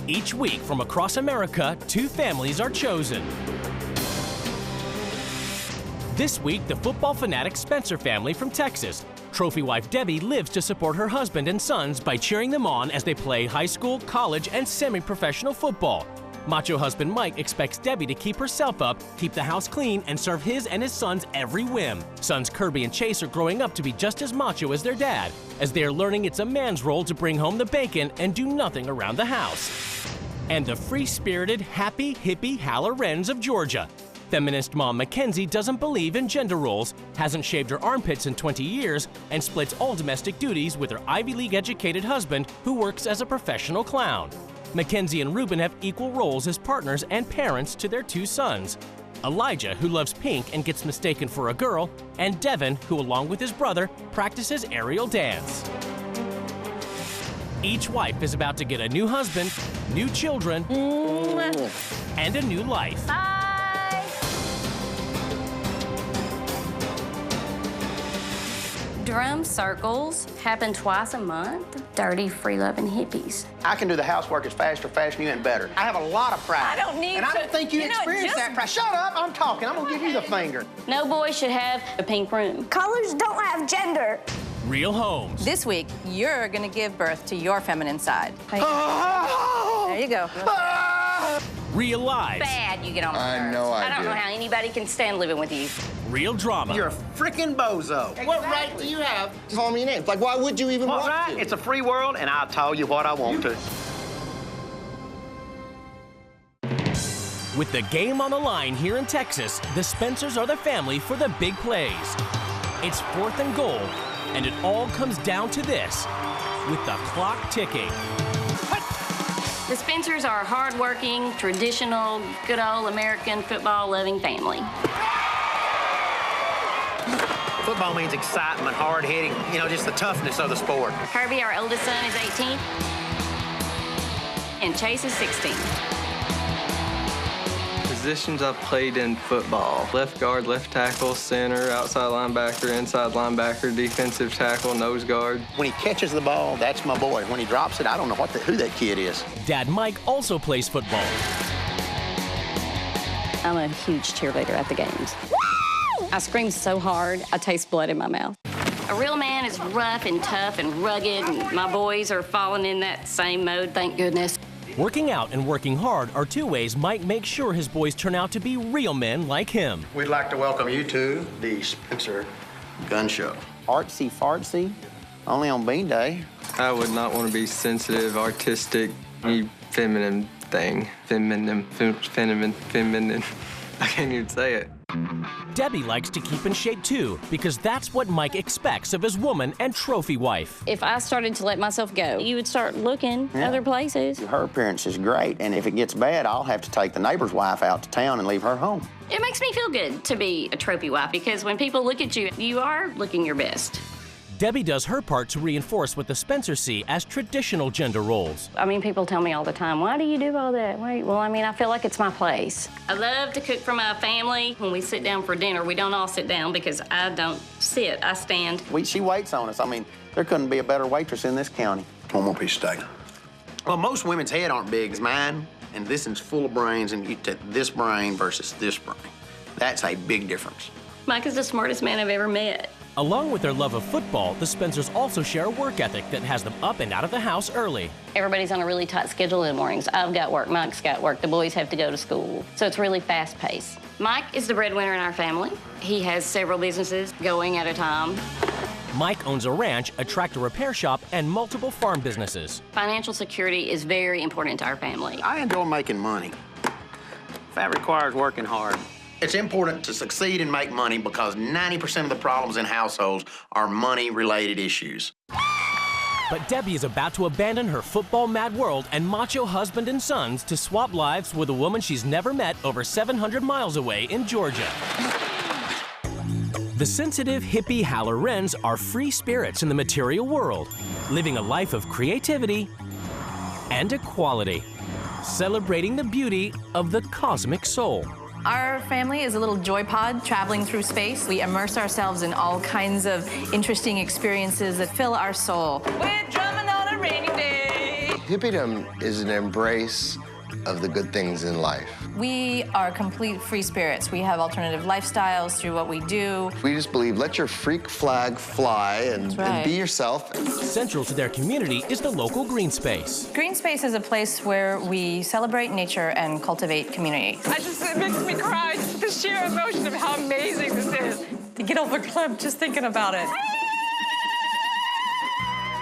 Each week from across America, 2 families are chosen. This week, the football fanatic Spencer family from Texas. Trophy wife Debbie lives to support her husband and sons by cheering them on as they play high school, college, and semi-professional football. Macho husband Mike expects Debbie to keep herself up, keep the house clean, and serve his and his sons every whim. Sons Kirby and Chase are growing up to be just as macho as their dad, as they are learning it's a man's role to bring home the bacon and do nothing around the house. And the free-spirited, happy, hippie Hallorenns of Georgia. Feminist mom Mackenzie doesn't believe in gender roles, hasn't shaved her armpits in 20 years, and splits all domestic duties with her Ivy League-educated husband, who works as a professional clown. Mackenzie and Ruben have equal roles as partners and parents to their 2 sons. Elijah, who loves pink and gets mistaken for a girl, and Devin, who along with his brother, practices aerial dance. Each wife is about to get a new husband, new children, and a new life. Drum circles happen twice a month. Dirty, free-loving hippies. I can do the housework as fast or faster than you and better. I have a lot of pride. I don't need and I don't think you experience that pride. Shut up, I'm talking. I'm gonna give you the finger. No boy should have a pink room. Colors don't have gender. Real homes. This week, you're gonna give birth to your feminine side. There you go. Real lives. Bad you get on my nerves. I don't know how anybody can stand living with you. Real drama. You're a freaking bozo. Exactly. What right do you have to call me names? Like, why would you even want to? It's a free world, and I'll tell you what I want to. With the game on the line here in Texas, the Spencers are the family for the big plays. It's 4th and goal, and it all comes down to this, with the clock ticking. The Spencers are a hardworking, traditional, good old American football-loving family. Football means excitement, hard-hitting, just the toughness of the sport. Kirby, our oldest son, is 18, and Chase is 16. Positions I've played in football: left guard, left tackle, center, outside linebacker, inside linebacker, defensive tackle, nose guard. When he catches the ball, that's my boy. When he drops it, I don't know who that kid is. Dad Mike also plays football. I'm a huge cheerleader at the games. I scream so hard, I taste blood in my mouth. A real man is rough and tough and rugged, and my boys are falling in that same mode, thank goodness. Working out and working hard are 2 ways Mike makes sure his boys turn out to be real men like him. We'd like to welcome you to the Spencer Gun Show. Artsy fartsy, only on Bean Day. I would not want to be sensitive, artistic, feminine thing. Feminine. I can't even say it. Debbie likes to keep in shape too, because that's what Mike expects of his woman and trophy wife. If I started to let myself go, you would start looking other places. Her appearance is great, and if it gets bad, I'll have to take the neighbor's wife out to town and leave her home. It makes me feel good to be a trophy wife, because when people look at you, you are looking your best. Debbie does her part to reinforce what the Spencers see as traditional gender roles. I mean, people tell me all the time, why do you do all that? Well, I feel like it's my place. I love to cook for my family. When we sit down for dinner, we don't all sit down because I don't sit, I stand. She waits on us. There couldn't be a better waitress in this county. One more piece of steak. Well, most women's head aren't big as mine, and this one's full of brains, and you take this brain versus this brain. That's a big difference. Mike is the smartest man I've ever met. Along with their love of football, the Spencers also share a work ethic that has them up and out of the house early. Everybody's on a really tight schedule in the mornings. I've got work, Mike's got work, the boys have to go to school. So it's really fast-paced. Mike is the breadwinner in our family. He has several businesses going at a time. Mike owns a ranch, a tractor repair shop, and multiple farm businesses. Financial security is very important to our family. I enjoy making money. That requires working hard. It's important to succeed and make money because 90% of the problems in households are money-related issues. But Debbie is about to abandon her football-mad world and macho husband and sons to swap lives with a woman she's never met over 700 miles away in Georgia. The sensitive, hippie Hallorenns are free spirits in the material world, living a life of creativity and equality, celebrating the beauty of the cosmic soul. Our family is a little joy pod traveling through space. We immerse ourselves in all kinds of interesting experiences that fill our soul. We're drumming on a rainy day. Hippiedom is an embrace of the good things in life. We are complete free spirits. We have alternative lifestyles through what we do. We just believe, let your freak flag fly and be yourself. Central to their community is the local green space. Green space is a place where we celebrate nature and cultivate community. It makes me cry, just the sheer emotion of how amazing this is. To get off a cliff just thinking about it.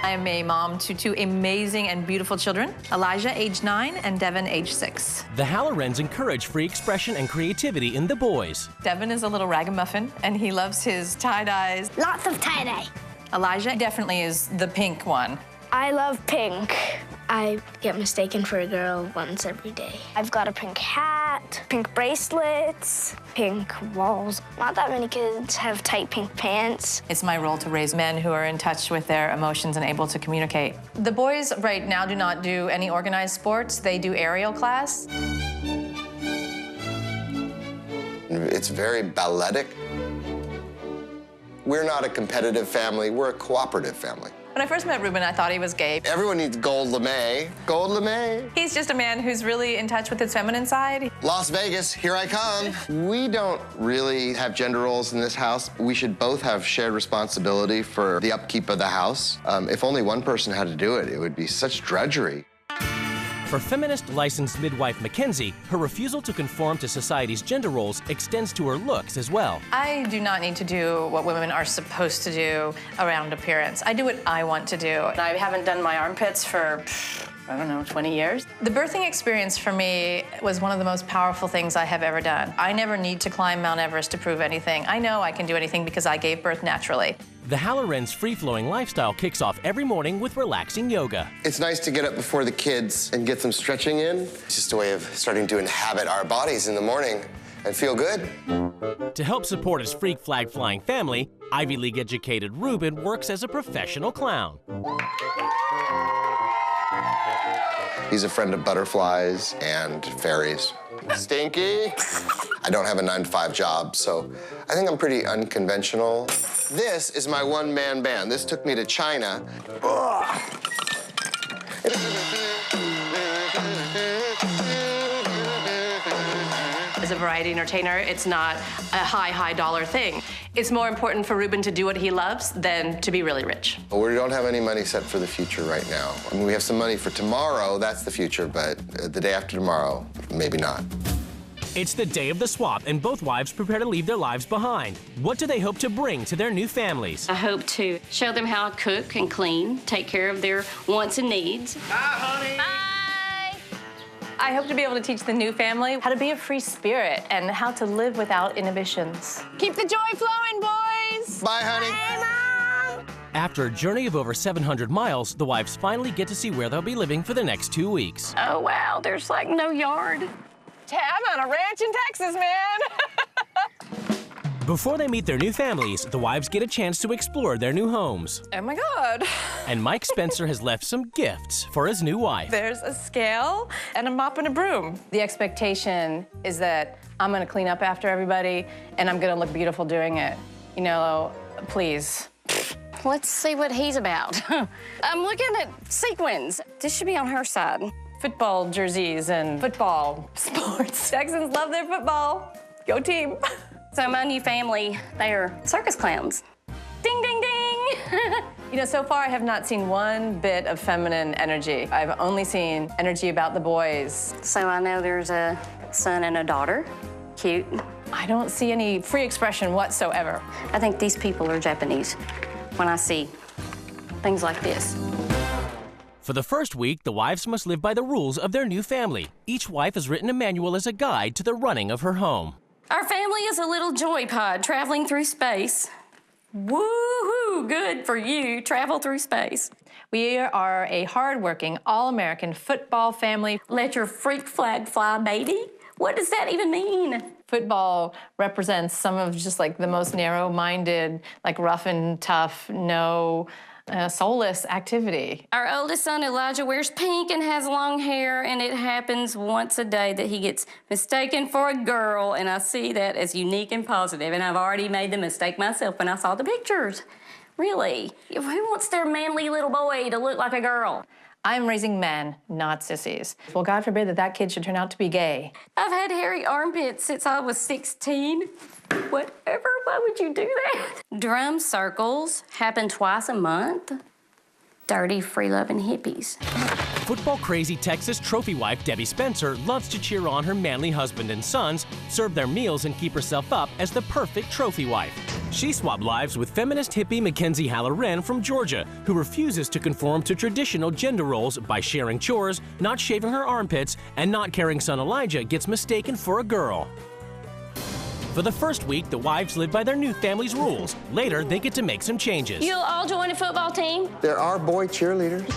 I am a mom to two amazing and beautiful children, Elijah, age 9, and Devin, age 6. The Hallorens encourage free expression and creativity in the boys. Devin is a little ragamuffin, and he loves his tie-dyes. Lots of tie-dye. Elijah definitely is the pink one. I love pink. I get mistaken for a girl once every day. I've got a pink hat, pink bracelets, pink walls. Not that many kids have tight pink pants. It's my role to raise men who are in touch with their emotions and able to communicate. The boys right now do not do any organized sports. They do aerial class. It's very balletic. We're not a competitive family, we're a cooperative family. When I first met Ruben, I thought he was gay. Everyone needs gold lame. Gold lame. He's just a man who's really in touch with his feminine side. Las Vegas, here I come. We don't really have gender roles in this house. We should both have shared responsibility for the upkeep of the house. If only one person had to do it, it would be such drudgery. For feminist licensed midwife Mackenzie, her refusal to conform to society's gender roles extends to her looks as well. I do not need to do what women are supposed to do around appearance. I do what I want to do. I haven't done my armpits for, I don't know, 20 years. The birthing experience for me was one of the most powerful things I have ever done. I never need to climb Mount Everest to prove anything. I know I can do anything because I gave birth naturally. The Hallorens' free-flowing lifestyle kicks off every morning with relaxing yoga. It's nice to get up before the kids and get some stretching in. It's just a way of starting to inhabit our bodies in the morning and feel good. To help support his freak flag-flying family, Ivy League-educated Ruben works as a professional clown. He's a friend of butterflies and fairies. Stinky. I don't have a 9-to-5 job, so I think I'm pretty unconventional. This is my one-man band. This took me to China. As a variety entertainer, it's not a high dollar thing. It's more important for Ruben to do what he loves than to be really rich. We don't have any money set for the future right now. I mean, we have some money for tomorrow, that's the future, but the day after tomorrow, maybe not. It's the day of the swap, and both wives prepare to leave their lives behind. What do they hope to bring to their new families? I hope to show them how to cook and clean, take care of their wants and needs. Bye, honey. Bye. I hope to be able to teach the new family how to be a free spirit and how to live without inhibitions. Keep the joy flowing, boys. Bye, honey. Hey, Mom! After a journey of over 700 miles, the wives finally get to see where they'll be living for the next 2 weeks. Oh, wow, there's like no yard. I'm on a ranch in Texas, man. Before they meet their new families, the wives get a chance to explore their new homes. Oh my God. And Mike Spencer has left some gifts for his new wife. There's a scale and a mop and a broom. The expectation is that I'm gonna clean up after everybody and I'm gonna look beautiful doing it. You know, please. Let's see what he's about. I'm looking at sequins. This should be on her side. Football jerseys and football sports. Texans love their football. Go team. So my new family, they are circus clowns. Ding, ding, ding. You know, so far I have not seen one bit of feminine energy. I've only seen energy about the boys. So I know there's a son and a daughter. Cute. I don't see any free expression whatsoever. I think these people are Japanese when I see things like this. For the first week, the wives must live by the rules of their new family. Each wife has written a manual as a guide to the running of her home. Our family is a little joy pod traveling through space. Woo-hoo, good for you, travel through space. We are a hardworking, all-American football family. Let your freak flag fly, baby. What does that even mean? Football represents some of just like the most narrow-minded, like rough and tough, soulless activity. Our oldest son, Elijah, wears pink and has long hair, and it happens once a day that he gets mistaken for a girl, and I see that as unique and positive, and I've already made the mistake myself when I saw the pictures. Really? Who wants their manly little boy to look like a girl? I'm raising men, not sissies. Well, God forbid that kid should turn out to be gay. I've had hairy armpits since I was 16. Whatever, why would you do that? Drum circles happen twice a month. Dirty, free-loving hippies. Football-crazy Texas trophy wife Debbie Spencer loves to cheer on her manly husband and sons, serve their meals, and keep herself up as the perfect trophy wife. She swapped lives with feminist hippie Mackenzie Halloran from Georgia, who refuses to conform to traditional gender roles by sharing chores, not shaving her armpits, and not carrying son Elijah gets mistaken for a girl. For the first week, the wives live by their new family's rules. Later, they get to make some changes. You'll all join a football team? There are boy cheerleaders.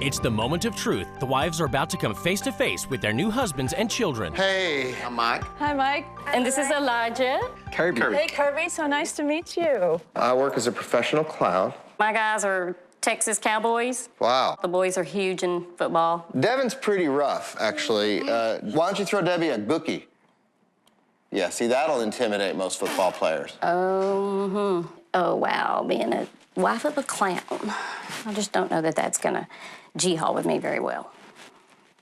It's the moment of truth. The wives are about to come face to face with their new husbands and children. Hey. I'm Mike. Hi, Mike. And this is Elijah. Kirby. Hey, Kirby, so nice to meet you. I work as a professional clown. My guys are Texas Cowboys. Wow. The boys are huge in football. Devin's pretty rough, actually. Why don't you throw Debbie a gookie? Yeah, see, that'll intimidate most football players. Oh, wow, being a wife of a clown. I just don't know that that's gonna G-haul with me very well.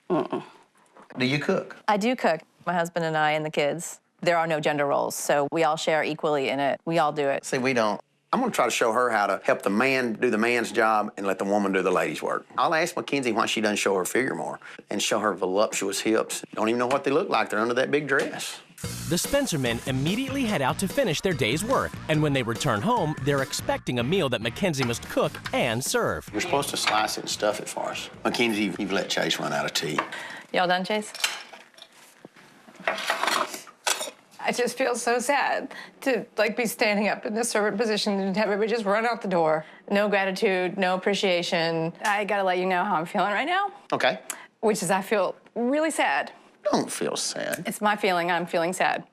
Do you cook? I do cook. My husband and I and the kids. There are no gender roles, so we all share equally in it. We all do it. See, we don't. I'm gonna try to show her how to help the man do the man's job and let the woman do the lady's work. I'll ask Mackenzie why she doesn't show her figure more and show her voluptuous hips. Don't even know what they look like. They're under that big dress. The Spencer men immediately head out to finish their day's work, and when they return home, they're expecting a meal that Mackenzie must cook and serve. You're supposed to slice it and stuff it for us. Mackenzie, you've let Chase run out of tea. Y'all done, Chase? I just feel so sad to be standing up in the servant position and have everybody just run out the door. No gratitude, no appreciation. I gotta let you know how I'm feeling right now. Okay. Which is I feel really sad. Don't feel sad. It's my feeling, I'm feeling sad.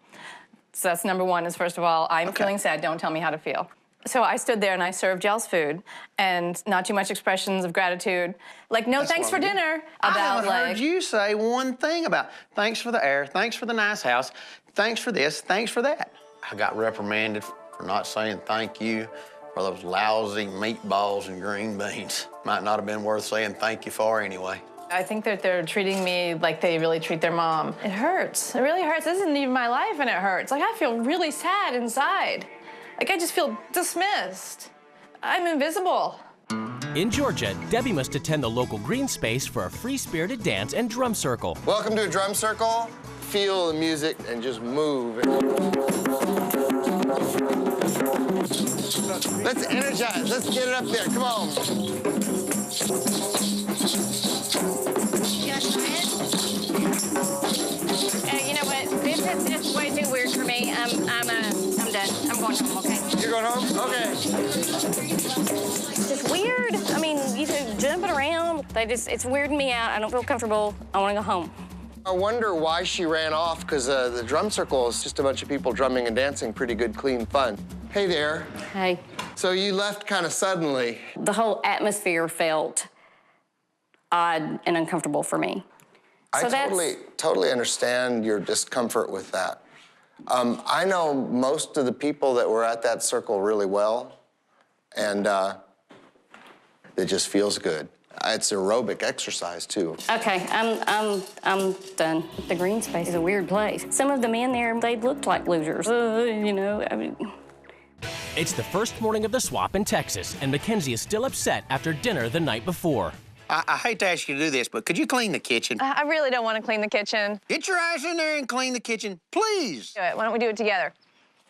So that's number one is, first of all, I'm feeling sad, don't tell me how to feel. So I stood there and I served y'all's food, and not too much expressions of gratitude. Like, no, thanks for dinner. I haven't heard you say one thing about thanks for the air, thanks for the nice house, thanks for this, thanks for that. I got reprimanded for not saying thank you for those lousy meatballs and green beans. Might not have been worth saying thank you for anyway. I think that they're treating me like they really treat their mom. It hurts. It really hurts. This isn't even my life, and it hurts. Like, I feel really sad inside. Like, I just feel dismissed. I'm invisible. In Georgia, Debbie must attend the local green space for a free-spirited dance and drum circle. Welcome to a drum circle. Feel the music and just move. Let's energize. Let's get it up there. Come on. You know what? This is just way too weird for me. I'm done. I'm going home, okay? You're going home? Okay. It's just weird. I mean, you two jumping around. It's weirding me out. I don't feel comfortable. I want to go home. I wonder why she ran off, because the drum circle is just a bunch of people drumming and dancing, pretty good, clean fun. Hey there. Hey. So you left kind of suddenly. The whole atmosphere felt odd and uncomfortable for me. So I totally understand your discomfort with that. I know most of the people that were at that circle really well, and it just feels good. It's aerobic exercise, too. Okay, I'm done. The green space is a weird place. Some of the men there, they looked like losers. You know, I mean... It's the first morning of the swap in Texas, and Mackenzie is still upset after dinner the night before. I hate to ask you to do this, but could you clean the kitchen? I really don't want to clean the kitchen. Get your ass in there and clean the kitchen, please. Do it. Why don't we do it together?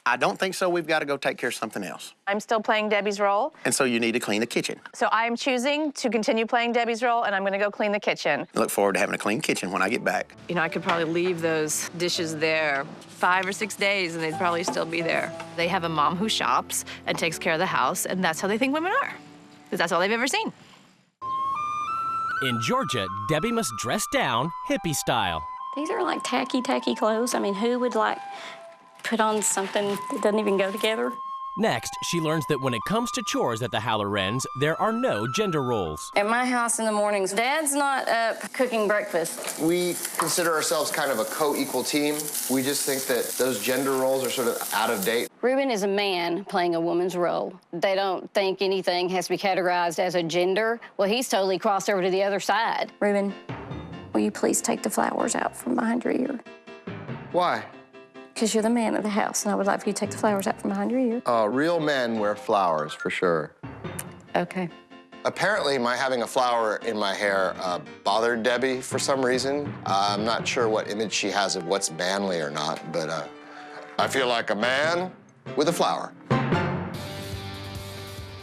I don't think so. We've got to go take care of something else. I'm still playing Debbie's role. And so you need to clean the kitchen. So I'm choosing to continue playing Debbie's role, and I'm going to go clean the kitchen. I look forward to having a clean kitchen when I get back. You know, I could probably leave those dishes there 5 or 6 days, and they'd probably still be there. They have a mom who shops and takes care of the house, and that's how they think women are, because that's all they've ever seen. In Georgia, Debbie must dress down hippie style. These are like tacky clothes. I mean, who would put on something that doesn't even go together? Next, she learns that when it comes to chores at the Halloran's, there are no gender roles. At my house in the mornings, Dad's not up cooking breakfast. We consider ourselves kind of a co-equal team. We just think that those gender roles are sort of out of date. Reuben is a man playing a woman's role. They don't think anything has to be categorized as a gender. Well, he's totally crossed over to the other side. Reuben, will you please take the flowers out from behind your ear? Why? Because you're the man of the house, and I would like for you to take the flowers out from behind your ear. Real men wear flowers, for sure. Okay. Apparently, my having a flower in my hair bothered Debbie for some reason. I'm not sure what image she has of what's manly or not, but I feel like a man with a flower.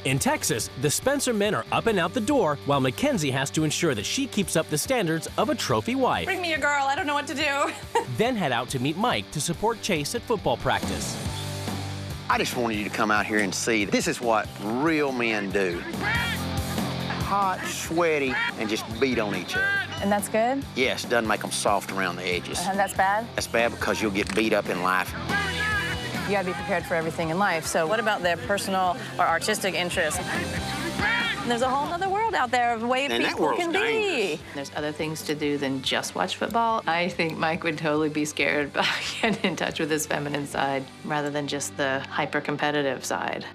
In Texas, the Spencer men are up and out the door, while Mackenzie has to ensure that she keeps up the standards of a trophy wife. Bring me a girl, I don't know what to do. Then head out to meet Mike to support Chase at football practice. I just wanted you to come out here and see this is what real men do. Hot, sweaty, and just beat on each other. And that's good? Yes, doesn't make them soft around the edges. And that's bad? That's bad because you'll get beat up in life. You gotta be prepared for everything in life. So what about their personal or artistic interests? There's a whole other world out there of way people can be. There's other things to do than just watch football. I think Mike would totally be scared about getting in touch with his feminine side rather than just the hyper-competitive side.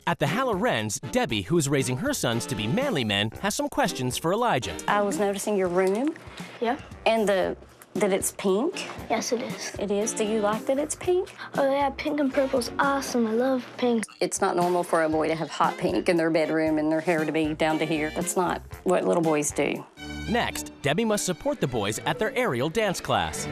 At the Halloran's, Debbie, who is raising her sons to be manly men, has some questions for Elijah. I was noticing your room. Yeah. And that it's pink. Yes, it is. It is? Do you like that it's pink? Oh, yeah, pink and purple's awesome. I love pink. It's not normal for a boy to have hot pink in their bedroom and their hair to be down to here. That's not what little boys do. Next, Debbie must support the boys at their aerial dance class.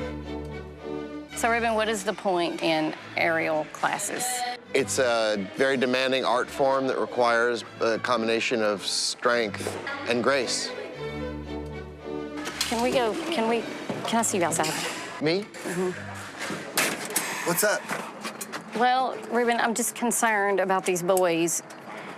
So, Reuben, what is the point in aerial classes? It's a very demanding art form that requires a combination of strength and grace. Can I see you outside? Me? Mm-hmm. What's up? Well, Reuben, I'm just concerned about these boys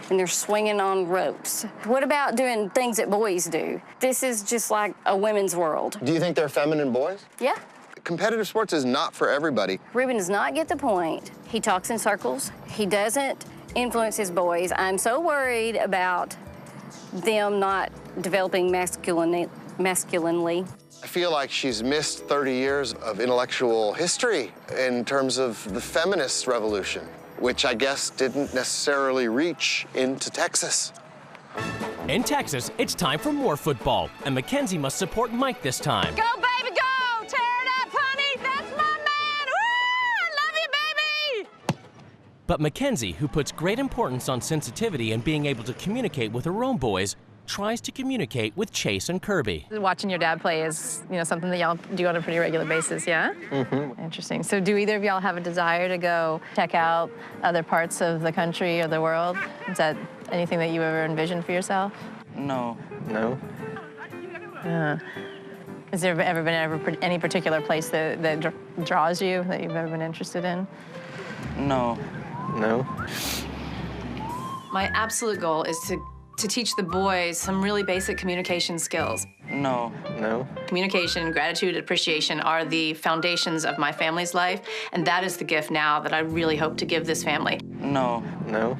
and they're swinging on ropes. What about doing things that boys do? This is just like a women's world. Do you think they're feminine boys? Yeah. Competitive sports is not for everybody. Reuben does not get the point. He talks in circles. He doesn't influence his boys. I'm so worried about them not developing masculinely. I feel like she's missed 30 years of intellectual history in terms of the feminist revolution, which I guess didn't necessarily reach into Texas. In Texas, it's time for more football, and Mackenzie must support Mike this time. Go, baby, go! Tear it up, honey! That's my man! Woo! I love you, baby! But Mackenzie, who puts great importance on sensitivity and being able to communicate with her own boys, tries to communicate with Chase and Kirby. Watching your dad play is, something that y'all do on a pretty regular basis, yeah? Mm-hmm. Interesting. So do either of y'all have a desire to go check out other parts of the country or the world? Is that anything that you ever envisioned for yourself? No. No? Has there ever been any particular place that draws you, that you've ever been interested in? No. No? My absolute goal is to teach the boys some really basic communication skills. No. No? Communication, gratitude, appreciation are the foundations of my family's life, and that is the gift now that I really hope to give this family. No. No?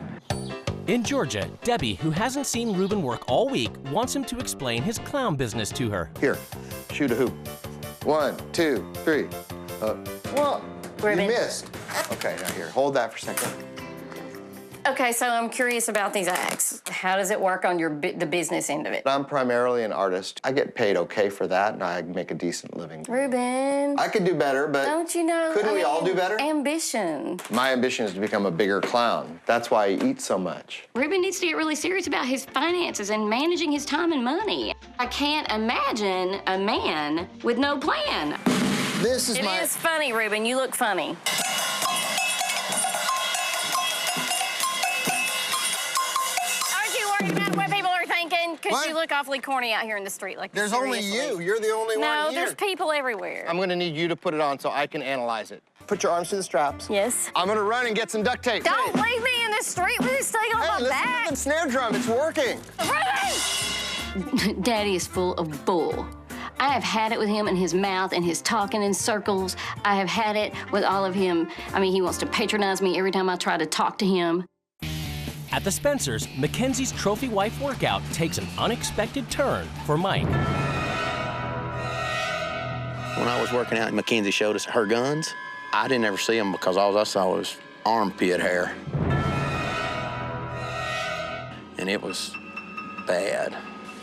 In Georgia, Debbie, who hasn't seen Reuben work all week, wants him to explain his clown business to her. Here, shoot a hoop. 1, 2, 3. Well, Reuben. You missed. Okay, now here, hold that for a second. Okay, so I'm curious about these acts. How does it work on the business end of it? I'm primarily an artist. I get paid okay for that, and I make a decent living. Reuben. I could do better, but Don't you know? couldn't we all do better? Ambition. My ambition is to become a bigger clown. That's why I eat so much. Reuben needs to get really serious about his finances and managing his time and money. I can't imagine a man with no plan. This is It is funny, Reuben. You look funny. Because you look awfully corny out here in the street like this. There's only you. You're the only one here. No, there's people everywhere. I'm gonna need you to put it on so I can analyze it. Put your arms to the straps. Yes. I'm gonna run and get some duct tape. Don't leave me in the street with this thing on my back. Listen to the snare drum. It's working. Daddy is full of bull. I have had it with him and his mouth and his talking in circles. I have had it with all of him. I mean, he wants to patronize me every time I try to talk to him. At the Spencers, Mackenzie's trophy wife workout takes an unexpected turn for Mike. When I was working out, Mackenzie showed us her guns. I didn't ever see them because all I saw was armpit hair. And it was bad.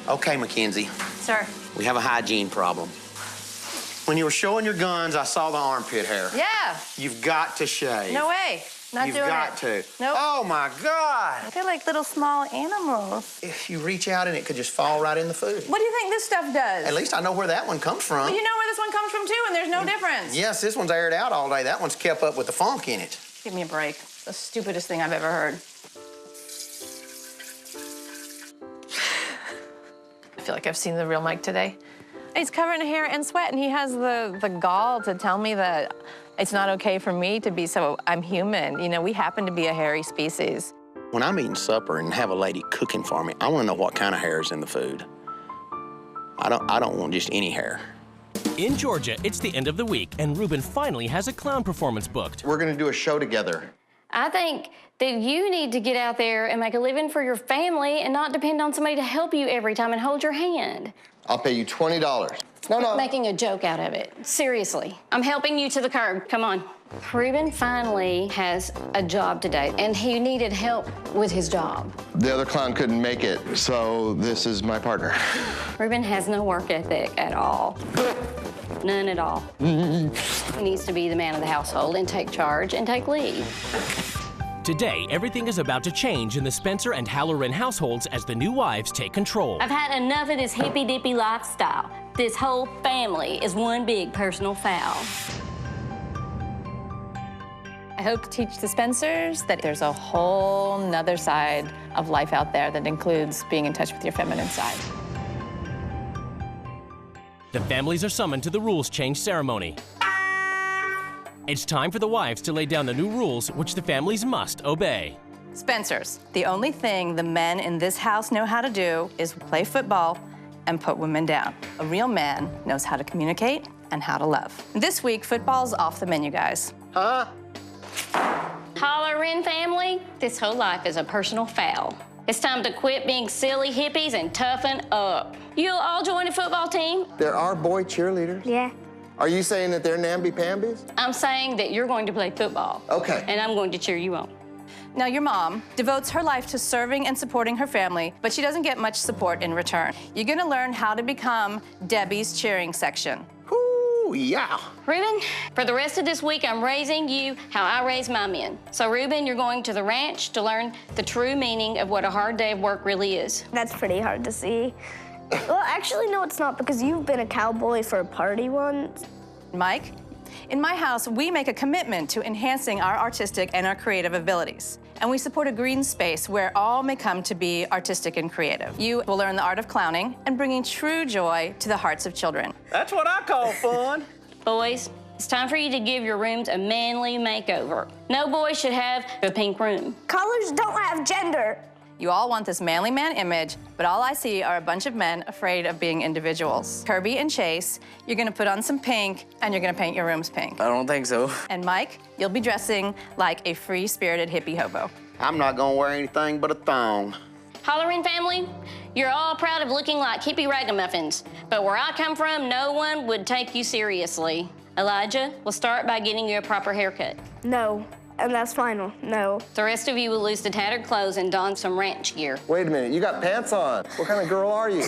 Okay, Mackenzie. Sir. We have a hygiene problem. When you were showing your guns, I saw the armpit hair. Yeah. You've got to shave. No way. Not You've doing got it. to. Nope. Oh, my God. They're like little small animals. If you reach out and it could just fall right in the food. What do you think this stuff does? At least I know where that one comes from. Well, you know where this one comes from, too, and there's no difference. Yes, this one's aired out all day. That one's kept up with the funk in it. Give me a break. The stupidest thing I've ever heard. I feel like I've seen the real Mike today. He's covered in hair and sweat, and he has the gall to tell me that it's not okay for me to be so, I'm human. You know, we happen to be a hairy species. When I'm eating supper and have a lady cooking for me, I want to know what kind of hair is in the food. I don't want just any hair. In Georgia, it's the end of the week, and Ruben finally has a clown performance booked. We're gonna do a show together. I think that you need to get out there and make a living for your family and not depend on somebody to help you every time and hold your hand. I'll pay you $20. No. Making a joke out of it. Seriously. I'm helping you to the curb. Come on. Ruben finally has a job today, and he needed help with his job. The other clown couldn't make it, so this is my partner. Ruben has no work ethic at all. None at all. He needs to be the man of the household and take charge and take lead. Today, everything is about to change in the Spencer and Halloran households as the new wives take control. I've had enough of this hippy-dippy lifestyle. This whole family is one big personal foul. I hope to teach the Spencers that there's a whole nother side of life out there that includes being in touch with your feminine side. The families are summoned to the rules change ceremony. It's time for the wives to lay down the new rules which the families must obey. Spencers, the only thing the men in this house know how to do is play football and put women down. A real man knows how to communicate and how to love. This week, football's off the menu, guys. Huh? Halloran family, this whole life is a personal foul. It's time to quit being silly hippies and toughen up. You'll all join a football team. There are boy cheerleaders? Yeah. Are you saying that they're namby-pambies? I'm saying that you're going to play football. Okay. And I'm going to cheer you on. Now, your mom devotes her life to serving and supporting her family, but she doesn't get much support in return. You're gonna learn how to become Debbie's cheering section. Ooh, yeah. Ruben, for the rest of this week, I'm raising you how I raise my men. So, Ruben, you're going to the ranch to learn the true meaning of what a hard day of work really is. That's pretty hard to see. Well, actually, no, it's not, because you've been a cowboy for a party once. Mike, in my house, we make a commitment to enhancing our artistic and our creative abilities. And we support a green space where all may come to be artistic and creative. You will learn the art of clowning and bringing true joy to the hearts of children. That's what I call fun. Boys, it's time for you to give your rooms a manly makeover. No boy should have a pink room. Colors don't have gender. You all want this manly man image, but all I see are a bunch of men afraid of being individuals. Kirby and Chase, you're gonna put on some pink, and you're gonna paint your rooms pink. I don't think so. And Mike, you'll be dressing like a free-spirited hippie hobo. I'm not gonna wear anything but a thong. Halloran family, you're all proud of looking like hippie ragamuffins, but where I come from, no one would take you seriously. Elijah, we'll start by getting you a proper haircut. No, and that's final, no. The rest of you will lose the tattered clothes and don some ranch gear. Wait a minute, you got pants on. What kind of girl are you?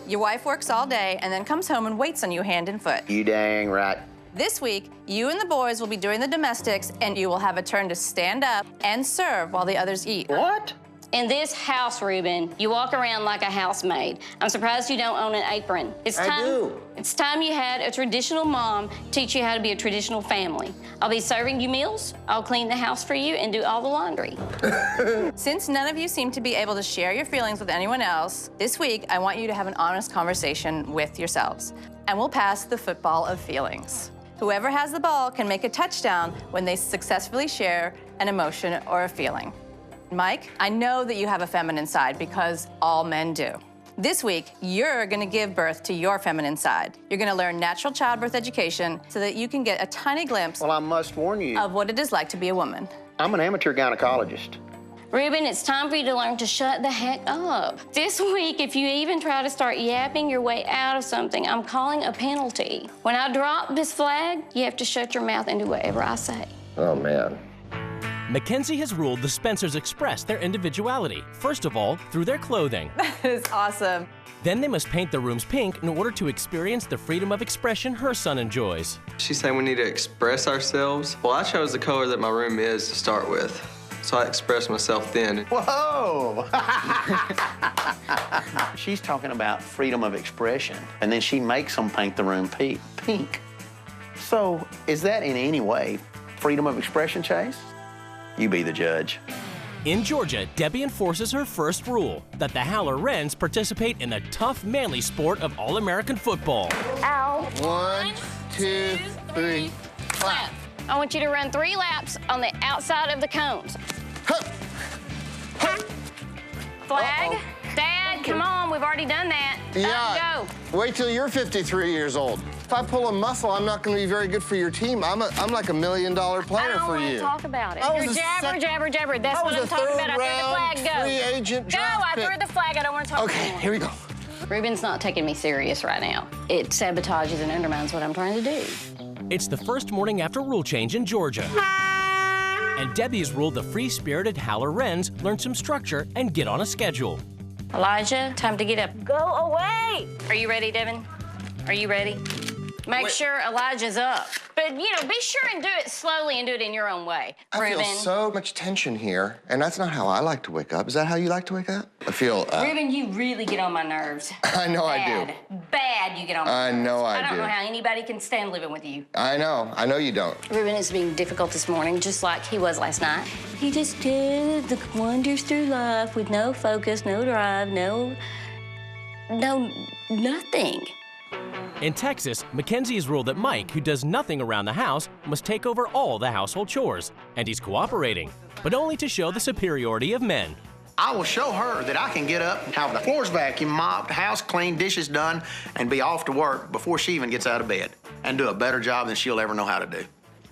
Your wife works all day and then comes home and waits on you hand and foot. You dang right. This week, you and the boys will be doing the domestics, and you will have a turn to stand up and serve while the others eat. What? In this house, Ruben, you walk around like a housemaid. I'm surprised you don't own an apron. I do. It's time you had a traditional mom teach you how to be a traditional family. I'll be serving you meals, I'll clean the house for you, and do all the laundry. Since none of you seem to be able to share your feelings with anyone else, this week I want you to have an honest conversation with yourselves. And we'll pass the football of feelings. Whoever has the ball can make a touchdown when they successfully share an emotion or a feeling. Mike, I know that you have a feminine side because all men do. This week, you're gonna give birth to your feminine side. You're gonna learn natural childbirth education so that you can get a tiny glimpse Well, I must warn you, of what it is like to be a woman. I'm an amateur gynecologist. Reuben, it's time for you to learn to shut the heck up. This week, if you even try to start yapping your way out of something, I'm calling a penalty. When I drop this flag, you have to shut your mouth and do whatever I say. Oh, man. Mackenzie has ruled the Spencers express their individuality, first of all, through their clothing. That is awesome. Then they must paint their rooms pink in order to experience the freedom of expression her son enjoys. She's saying we need to express ourselves. Well, I chose the color that my room is to start with. So I expressed myself then. Whoa! She's talking about freedom of expression, and then she makes them paint the room pink. So, is that in any way freedom of expression, Chase? You be the judge. In Georgia, Debbie enforces her first rule, that the Howler Wrens participate in the tough, manly sport of All-American football. Ow. 1, 2, 3, clap. I want you to run 3 laps on the outside of the cones. Flag. Dad, come on, we've already done that. Yeah. Go. Wait till you're 53 years old. If I pull a muscle, I'm not going to be very good for your team. I'm like $1 million player for I don't want you. to talk about it. I was You're a jabber. That's what I'm talking about. I threw the flag. Go. Free agent Go. draft I threw pick. the flag. I don't want to talk Okay, anymore. here we go. Reuben's not taking me serious right now. It sabotages and undermines what I'm trying to do. It's the first morning after rule change in Georgia. And Debbie has ruled the free-spirited Howler Wrens learn some structure and get on a schedule. Elijah, time to get up. Go away! Are you ready, Devin? Are you ready? Make sure Elijah's up. But, you know, be sure and do it slowly and do it in your own way. I Reuben. feel so much tension here, and that's not how I like to wake up. Is that how you like to wake up? I feel... Reuben, you really get on my nerves. I know I Bad. Bad you get on my I nerves. know I I don't do. know how anybody can stand living with you. do. I know you don't. Reuben is being difficult this morning, just like he was last night. He just wanders through life with no focus, no drive, nothing. In Texas, Mackenzie has ruled that Mike, who does nothing around the house, must take over all the household chores. And he's cooperating, but only to show the superiority of men. I will show her that I can get up, have the floors vacuumed, mopped, house cleaned, dishes done, and be off to work before she even gets out of bed, and do a better job than she'll ever know how to do.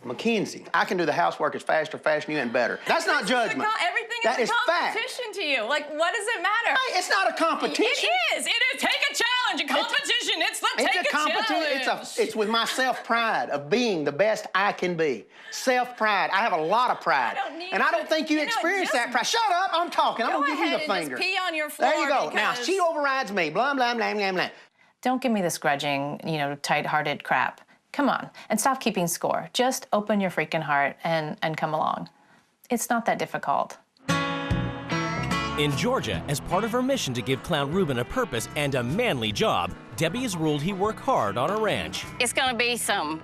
Mackenzie, I can do the housework as fast as you and better. That's not judgment. Everything That is is a fact. competition to you. Like, what does it matter? Hey, it's not a competition. It is. It is. Take a challenge. A competition. It's the take a challenge. It's with my self-pride of being the best I can be. Self-pride. I have a lot of pride. And I don't think you experience that pride. Shut up, I'm talking. I'm Go gonna give you the ahead and finger. just pee on your floor. There you go. Now, because- she overrides me. Blah, blah, blah, blah, blah. Don't give me this grudging, tight-hearted crap. Come on, and stop keeping score. Just open your freaking heart and come along. It's not that difficult. In Georgia, as part of her mission to give clown Reuben a purpose and a manly job, Debbie has ruled he work hard on a ranch. It's gonna be some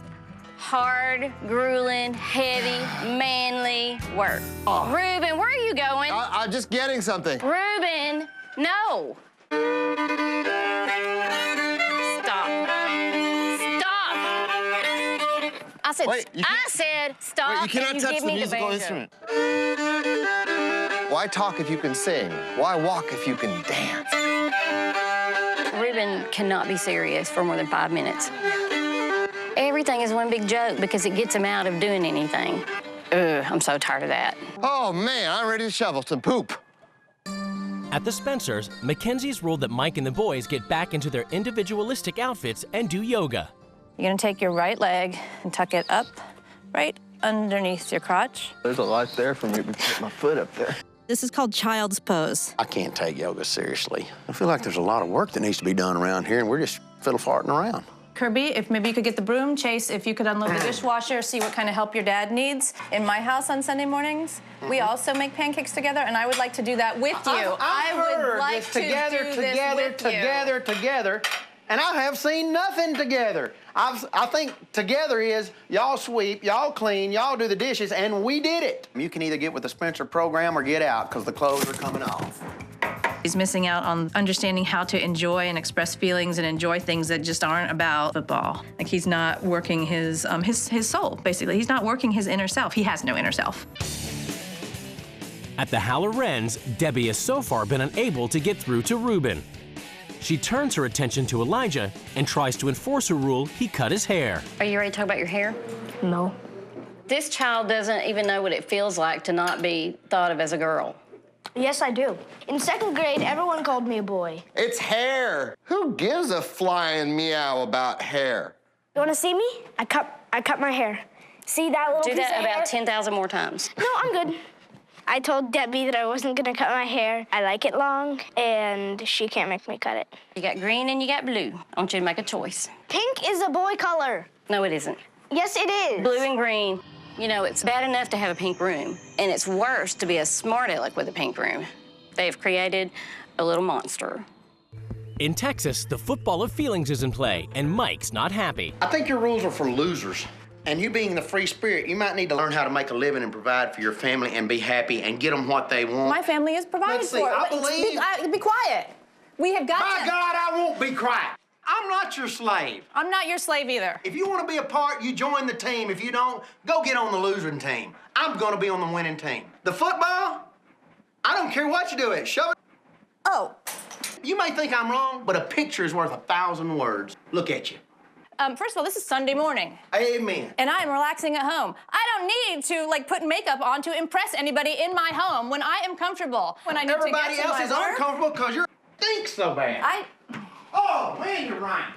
hard, grueling, heavy, manly work. Oh. Reuben, where are you going? I'm just getting something. Reuben, no. Stop. I said stop. Wait, you cannot and touch give the me musical banjo. instrument. Why talk if you can sing? Why walk if you can dance? Reuben cannot be serious for more than 5 minutes. Everything is one big joke because it gets him out of doing anything. Ugh, I'm so tired of that. Oh, man, I'm ready to shovel some poop. At the Spencers, Mackenzie's ruled that Mike and the boys get back into their individualistic outfits and do yoga. You're gonna take your right leg and tuck it up right underneath your crotch. There's a lot there for me to put my foot up there. This is called child's pose. I can't take yoga seriously. I feel like there's a lot of work that needs to be done around here, and we're just fiddle-farting around. Kirby, if maybe you could get the broom. Chase, if you could unload the dishwasher, see what kind of help your dad needs. In my house on Sunday mornings, we also make pancakes together, and I would like to do that with you. I would like this to together, do together, this with together, and I have seen nothing together. I think together is y'all sweep, y'all clean, y'all do the dishes, and we did it. You can either get with the Spencer program or get out, because the clothes are coming off. He's missing out on understanding how to enjoy and express feelings and enjoy things that just aren't about football. Like, he's not working his soul, basically. He's not working his inner self. He has no inner self. At the Howler Wrens, Debbie has so far been unable to get through to Reuben. she turns her attention to Elijah and tries to enforce a rule he cut his hair. Are you ready to talk about your hair? No. This child doesn't even know what it feels like to not be thought of as a girl. Yes, I do. In 2nd grade, everyone called me a boy. It's hair. Who gives a flying meow about hair? You want to see me? I cut my hair. See that little Do piece that of about hair? 10,000 more times. No, I'm good. I told Debbie that I wasn't gonna cut my hair. I like it long, and she can't make me cut it. You got green and you got blue. I want you to make a choice. Pink is a boy color. No, it isn't. Yes, it is. Blue and green. You know, it's bad enough to have a pink room, and it's worse to be a smart aleck with a pink room. They have created a little monster. In Texas, the football of feelings is in play, and Mike's not happy. I think your rules are for losers. And you being the free spirit, you might need to learn how to make a living and provide for your family and be happy and get them what they want. My family is provided Let's see, for. I believe... Be quiet. We have got By God, I won't be quiet. I'm not your slave. I'm not your slave either. If you want to be a part, you join the team. If you don't, go get on the losing team. I'm going to be on the winning team. The football, I don't care what you do it. Shove it. Oh. You may think I'm wrong, but a picture is worth 1,000 words. Look at you. First of all, this is Sunday morning. Amen. And I'm relaxing at home. I don't need to put makeup on to impress anybody in my home when I am comfortable. When I need Everybody to get to else my is work, uncomfortable because you're stink so bad. Oh, man, you're right.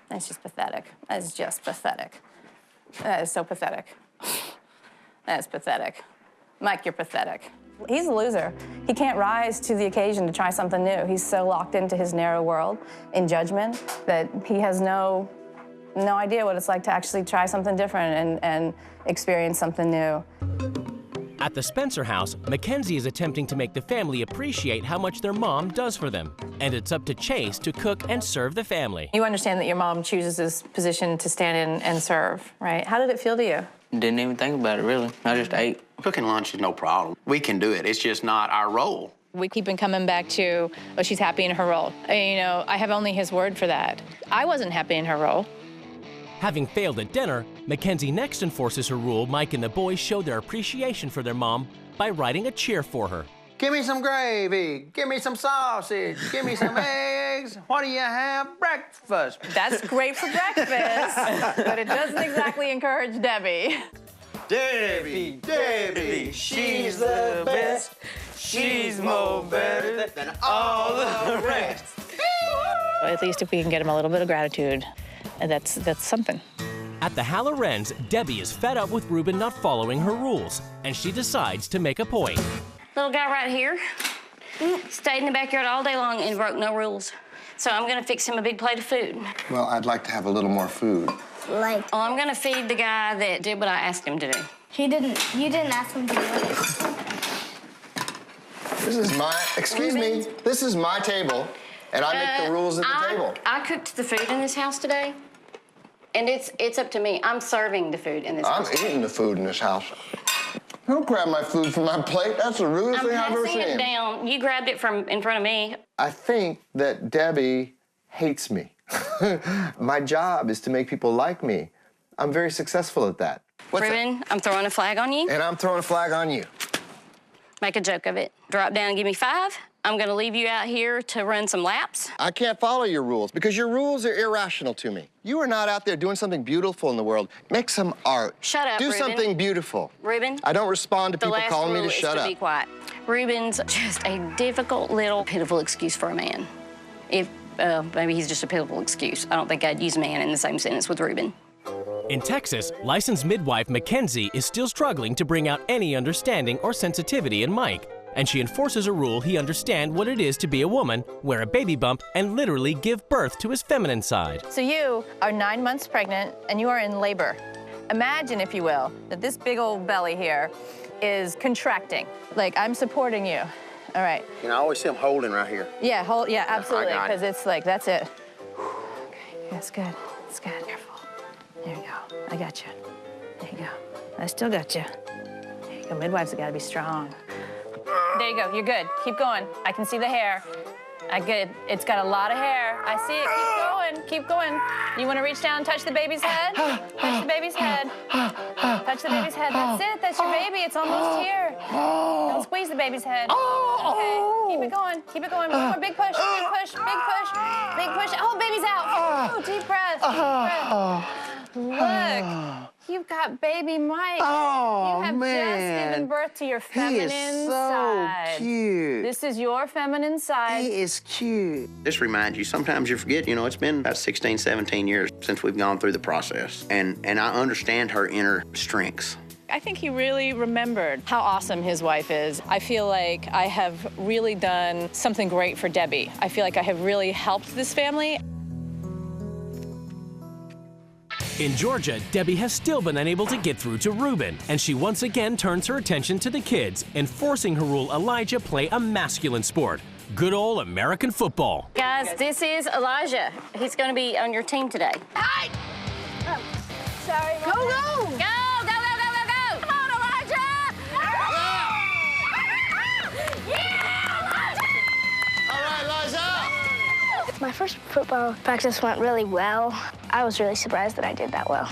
That's just pathetic. That is just pathetic. That is so pathetic. That is pathetic. Mike, you're pathetic. He's a loser. He can't rise to the occasion to try something new. He's so locked into his narrow world in judgment that he has no idea what it's like to actually try something different and experience something new. At the Spencer house, Mackenzie is attempting to make the family appreciate how much their mom does for them. And it's up to Chase to cook and serve the family. You understand that your mom chooses this position to stand in and serve, right? How did it feel to you? Didn't even think about it, really. I just ate. Cooking lunch is no problem. We can do it. It's just not our role. We keep on coming back to, oh, she's happy in her role. You know, I have only his word for that. I wasn't happy in her role. Having failed at dinner, Mackenzie next enforces her rule Mike and the boys show their appreciation for their mom by writing a cheer for her. Give me some gravy. Give me some sausage. Give me some eggs. What do you have breakfast? That's great for breakfast, but it doesn't exactly encourage Debbie. Debbie, she's the best. She's more better than all the rest. At least if we can get him a little bit of gratitude, that's something. At the Halloran's, Debbie is fed up with Ruben not following her rules, and she decides to make a point. Little guy right here stayed in the backyard all day long and broke no rules. So I'm gonna fix him a big plate of food. Well, I'd like to have a little more food. Well, I'm gonna feed the guy that did what I asked him to do. You didn't ask him to do it. This is my, excuse me, this is my table, and I make the rules at the table. I cooked the food in this house today, and it's up to me. I'm serving the food in this house. I'm eating the food in this house. Don't grab my food from my plate. That's the rudest thing I've ever seen. I'm passing it down. You grabbed it from in front of me. I think that Debbie hates me. My job is to make people like me. I'm very successful at that. Ruben, I'm throwing a flag on you. And I'm throwing a flag on you. Make a joke of it. Drop down and give me 5. I'm gonna leave you out here to run some laps. I can't follow your rules because your rules are irrational to me. You are not out there doing something beautiful in the world. Make some art. Shut up, Do Ruben. something beautiful. Ruben. I don't respond to people calling me to shut up. Be quiet. Ruben's just a difficult little pitiful excuse for a man. If maybe he's just a pitiful excuse. I don't think I'd use man in the same sentence with Ruben. In Texas, licensed midwife Mackenzie is still struggling to bring out any understanding or sensitivity in Mike, and she enforces a rule he understand what it is to be a woman, wear a baby bump, and literally give birth to his feminine side. So you are 9 months pregnant and you are in labor. Imagine, if you will, that this big old belly here is contracting. Like, I'm supporting you. All right. You know, I always see him holding right here. Yeah, yeah, absolutely, because it's like, that's it. Okay, that's good. That's good. Careful. There you go. I got you. There you go. I still got you. There you go. Midwives have got to be strong. There you go. You're good. Keep going. I can see the hair. Good. It's got a lot of hair. I see it. Keep going. You want to reach down and touch the baby's head? Touch the baby's head. Touch the baby's head. That's it. That's your baby. It's almost here. Don't squeeze the baby's head. Okay. Keep it going. Keep it going. One more big push. Big push. Big push. Big push. Oh, baby's out. Oh, deep breath. Deep breath. Look. You've got baby Mike. Oh, you have just given birth to your feminine side. He is so cute. This is your feminine side. He is cute. This reminds you, sometimes you forget, you know, it's been about 16, 17 years since we've gone through the process. And I understand her inner strengths. I think he really remembered how awesome his wife is. I feel like I have really done something great for Debbie. I feel like I have really helped this family. In Georgia, Debbie has still been unable to get through to Reuben, and she once again turns her attention to the kids, enforcing her rule Elijah play a masculine sport, good old American football. Guys, this is Elijah. He's going to be on your team today. Hi! Oh, sorry. Go, go! Go, go, go, go, go, go! Come on, Elijah! Yeah, Elijah! All right, Elijah! My first football practice went really well. I was really surprised that I did that well.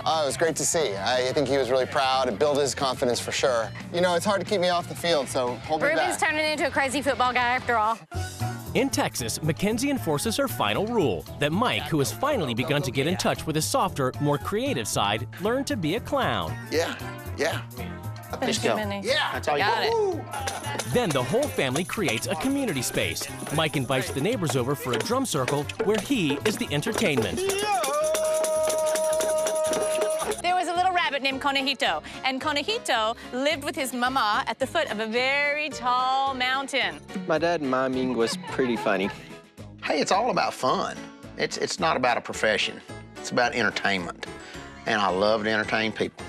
Oh, it was great to see. I think he was really proud. It built his confidence for sure. You know, it's hard to keep me off the field, so hold me back. Ruben's turning into a crazy football guy after all. In Texas, Mackenzie enforces her final rule, that Mike, who has finally begun to get in touch with his softer, more creative side, learn to be a clown. Yeah. Let's go. Yeah. That's all you Got it. Then the whole family creates a community space. Mike invites the neighbors over for a drum circle where he is the entertainment. There was a little rabbit named Conejito, and Conejito lived with his mama at the foot of a very tall mountain. My dad miming was pretty funny. Hey, it's all about fun. It's not about a profession. It's about entertainment. And I love to entertain people.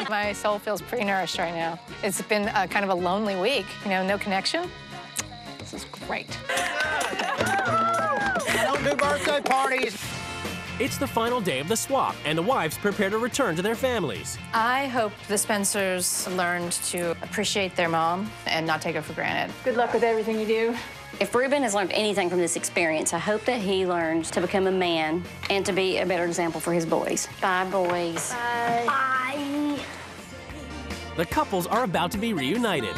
My soul feels pretty nourished right now. It's been kind of a lonely week, you know, no connection. This is great. Don't do birthday parties. It's the final day of the swap, and the wives prepare to return to their families. I hope the Spencers learned to appreciate their mom and not take her for granted. Good luck with everything you do. If Reuben has learned anything from this experience, I hope that he learns to become a man and to be a better example for his boys. Bye, boys. Bye. Bye. The couples are about to be reunited.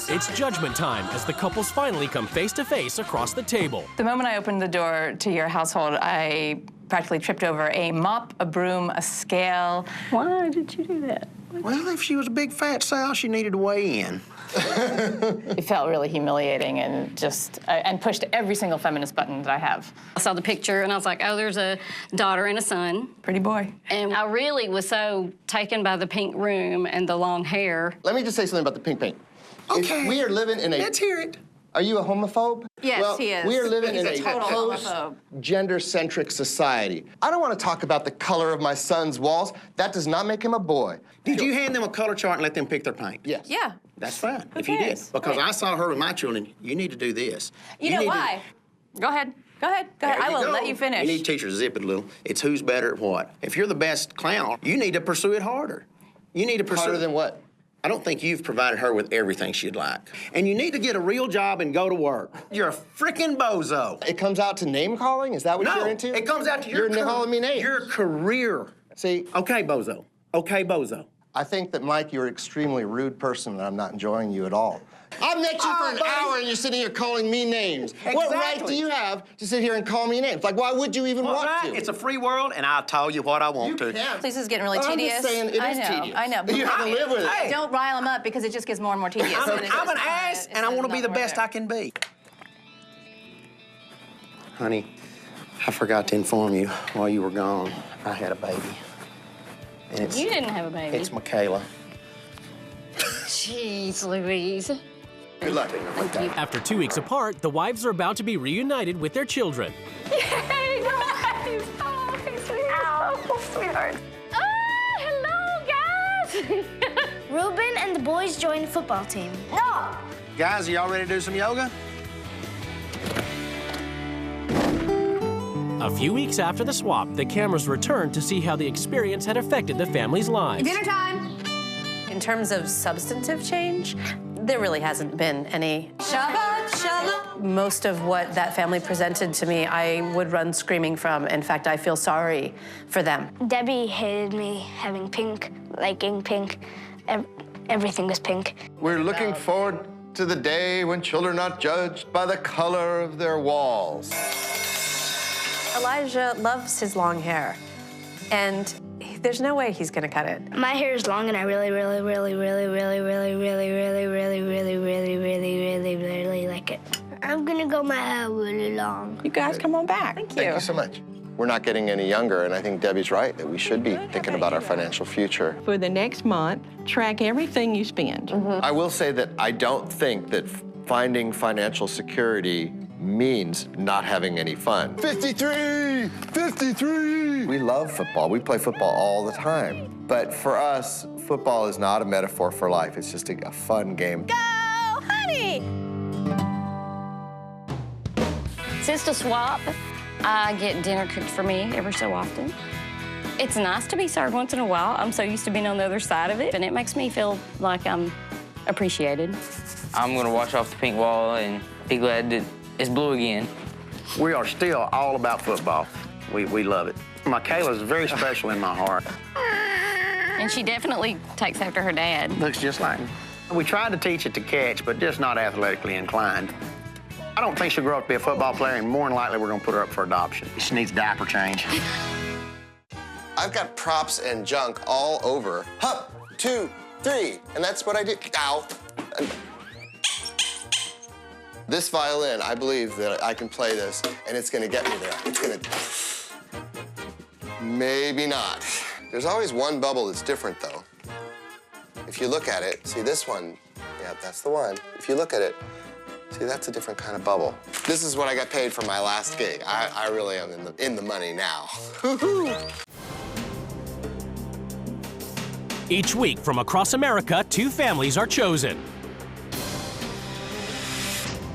It's judgment time as the couples finally come face to face across the table. The moment I opened the door to your household, I practically tripped over a mop, a broom, a scale. Why did you do that? Well, if she was a big fat sow, she needed to weigh in. It felt really humiliating and just, and pushed every single feminist button that I have. I saw the picture and I was like, oh, there's a daughter and a son. Pretty boy. And I really was so taken by the pink room and the long hair. Let me just say something about the pink paint. Okay. We are living in a... Let's hear it. Are you a homophobe? Yes, well, he is. We are living He's in a total homophobe. post-gender-centric society. I don't want to talk about the color of my son's walls. That does not make him a boy. Did you hand them a color chart and let them pick their paint? Yes. Yeah. That's fine, Who if you did. cares? Because Right. I saw her with my children. You need to do this. You know need to- why? Go ahead. Go ahead. Go ahead. There I you will go. let you finish. You need to teach her to zip it a little. It's who's better at what. If you're the best clown, you need to pursue it harder. You need to pursue Harder it. than what? I don't think you've provided her with everything she'd like. And you need to get a real job and go to work. You're a freaking bozo. It comes out to name calling? Is that what you're into? It comes out to You're calling me names. your career. See, Okay, bozo. Okay, bozo. I think that, Mike, you're an extremely rude person, and I'm not enjoying you at all. I've met you for an hour, and you're sitting here calling me names. What right Exactly. do you have to sit here and call me names? Like, why would you even want to? It's a free world, and I'll tell you what I want to. can't. This is getting really I'm tedious. just saying it I is know, tedious. I know. You have to live with it. Hey. Don't rile him up because it just gets more and more tedious. I'm And it's an just- ass, it's and I want to be the not worth best it. I can be. Honey, I forgot to inform you while you were gone. I had a baby. And it's, You didn't have a baby. It's Michaela. Jeez, Louise. Good luck. Thank you. After 2 weeks apart, the wives are about to be reunited with their children. Yay, guys! Oh, hey, sweetheart. Oh, sweetheart. Oh, hello, guys. Ruben and the boys joined the football team. No! Guys, are y'all ready to do some yoga? A few weeks after the swap, the cameras returned to see how the experience had affected the family's lives. Dinner time! In terms of substantive change, there really hasn't been any. Shabbat shalom. Most of what that family presented to me, I would run screaming from. In fact, I feel sorry for them. Debbie hated me having pink, liking pink. Everything was pink. We're looking forward to the day when children are not judged by the color of their walls. Elijah loves his long hair, and there's no way he's gonna cut it. My hair is long, and I really like it. I'm gonna go my hair really long. You guys come on back. Thank you. Thank you so much. We're not getting any younger, and I think Debbie's right that we should be thinking about our financial future. For the next month, track everything you spend. I will say that I don't think that finding financial security means not having any fun. 53! 53! We love football. We play football all the time. But for us, football is not a metaphor for life. It's just a fun game. Go, honey! Since the swap, I get dinner cooked for me every so often. It's nice to be served once in a while. I'm so used to being on the other side of it, and it makes me feel like I'm appreciated. I'm gonna wash off the pink wall and be glad that it's blue again. We are still all about football. We love it. Michaela's very special in my heart. And she definitely takes after her dad. Looks just like him. We tried to teach it to catch, but just not athletically inclined. I don't think she'll grow up to be a football player, and more than likely we're gonna put her up for adoption. She needs diaper change. I've got props and junk all over. Hup, 2, 3, and that's what I do. Ow. This violin, I believe that I can play this, and it's gonna get me there. It's gonna... Maybe not. There's always one bubble that's different, though. If you look at it, see this one? Yeah, that's the one. If you look at it, see, that's a different kind of bubble. This is what I got paid for my last gig. I really am in the money now. Each week from across America, 2 families are chosen.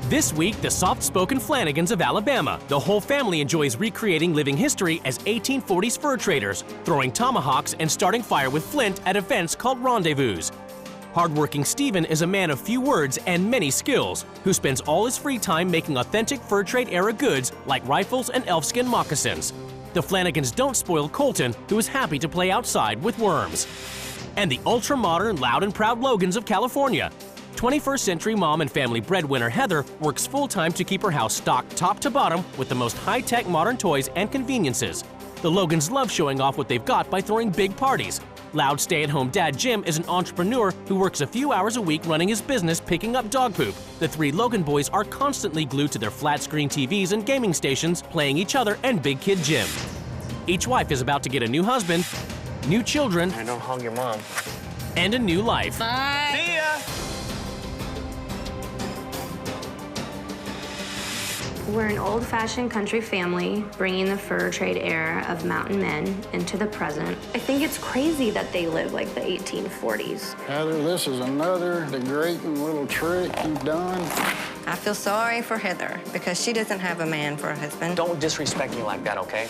This week, the soft-spoken Flanagans of Alabama. The whole family enjoys recreating living history as 1840s fur traders, throwing tomahawks and starting fire with flint at events called rendezvous. Hardworking Stephen is a man of few words and many skills, who spends all his free time making authentic fur trade-era goods like rifles and elfskin moccasins. The Flanagans don't spoil Colton, who is happy to play outside with worms. And the ultra-modern, loud and proud Logans of California. 21st century mom and family breadwinner Heather works full-time to keep her house stocked top to bottom with the most high-tech modern toys and conveniences. The Logans love showing off what they've got by throwing big parties. Loud stay-at-home dad Jim is an entrepreneur who works a few hours a week running his business picking up dog poop. The 3 Logan boys are constantly glued to their flat-screen TVs and gaming stations, playing each other and Big Kid Jim. Each wife is about to get a new husband, new children, I don't hug your mom. and a new life. Bye. See ya! We're an old-fashioned country family bringing the fur trade era of mountain men into the present. I think it's crazy that they live like the 1840s. Heather, this is another degrading little trick you've done. I feel sorry for Heather because she doesn't have a man for a husband. Don't disrespect me like that, okay?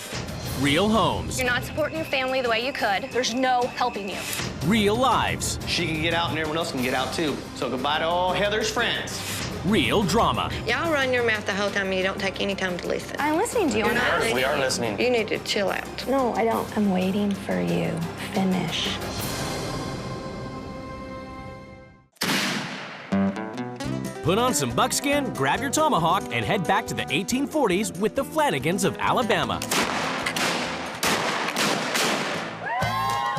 Real homes. You're not supporting your family the way you could. There's no helping you. Real lives. She can get out and everyone else can get out too. So goodbye to all Heather's friends. Real drama. Y'all run your mouth the whole time and you don't take any time to listen. I'm listening to you. We are listening. You need to chill out. No, I don't. I'm waiting for you. Finish. Put on some buckskin, grab your tomahawk, and head back to the 1840s with the Flanagans of Alabama.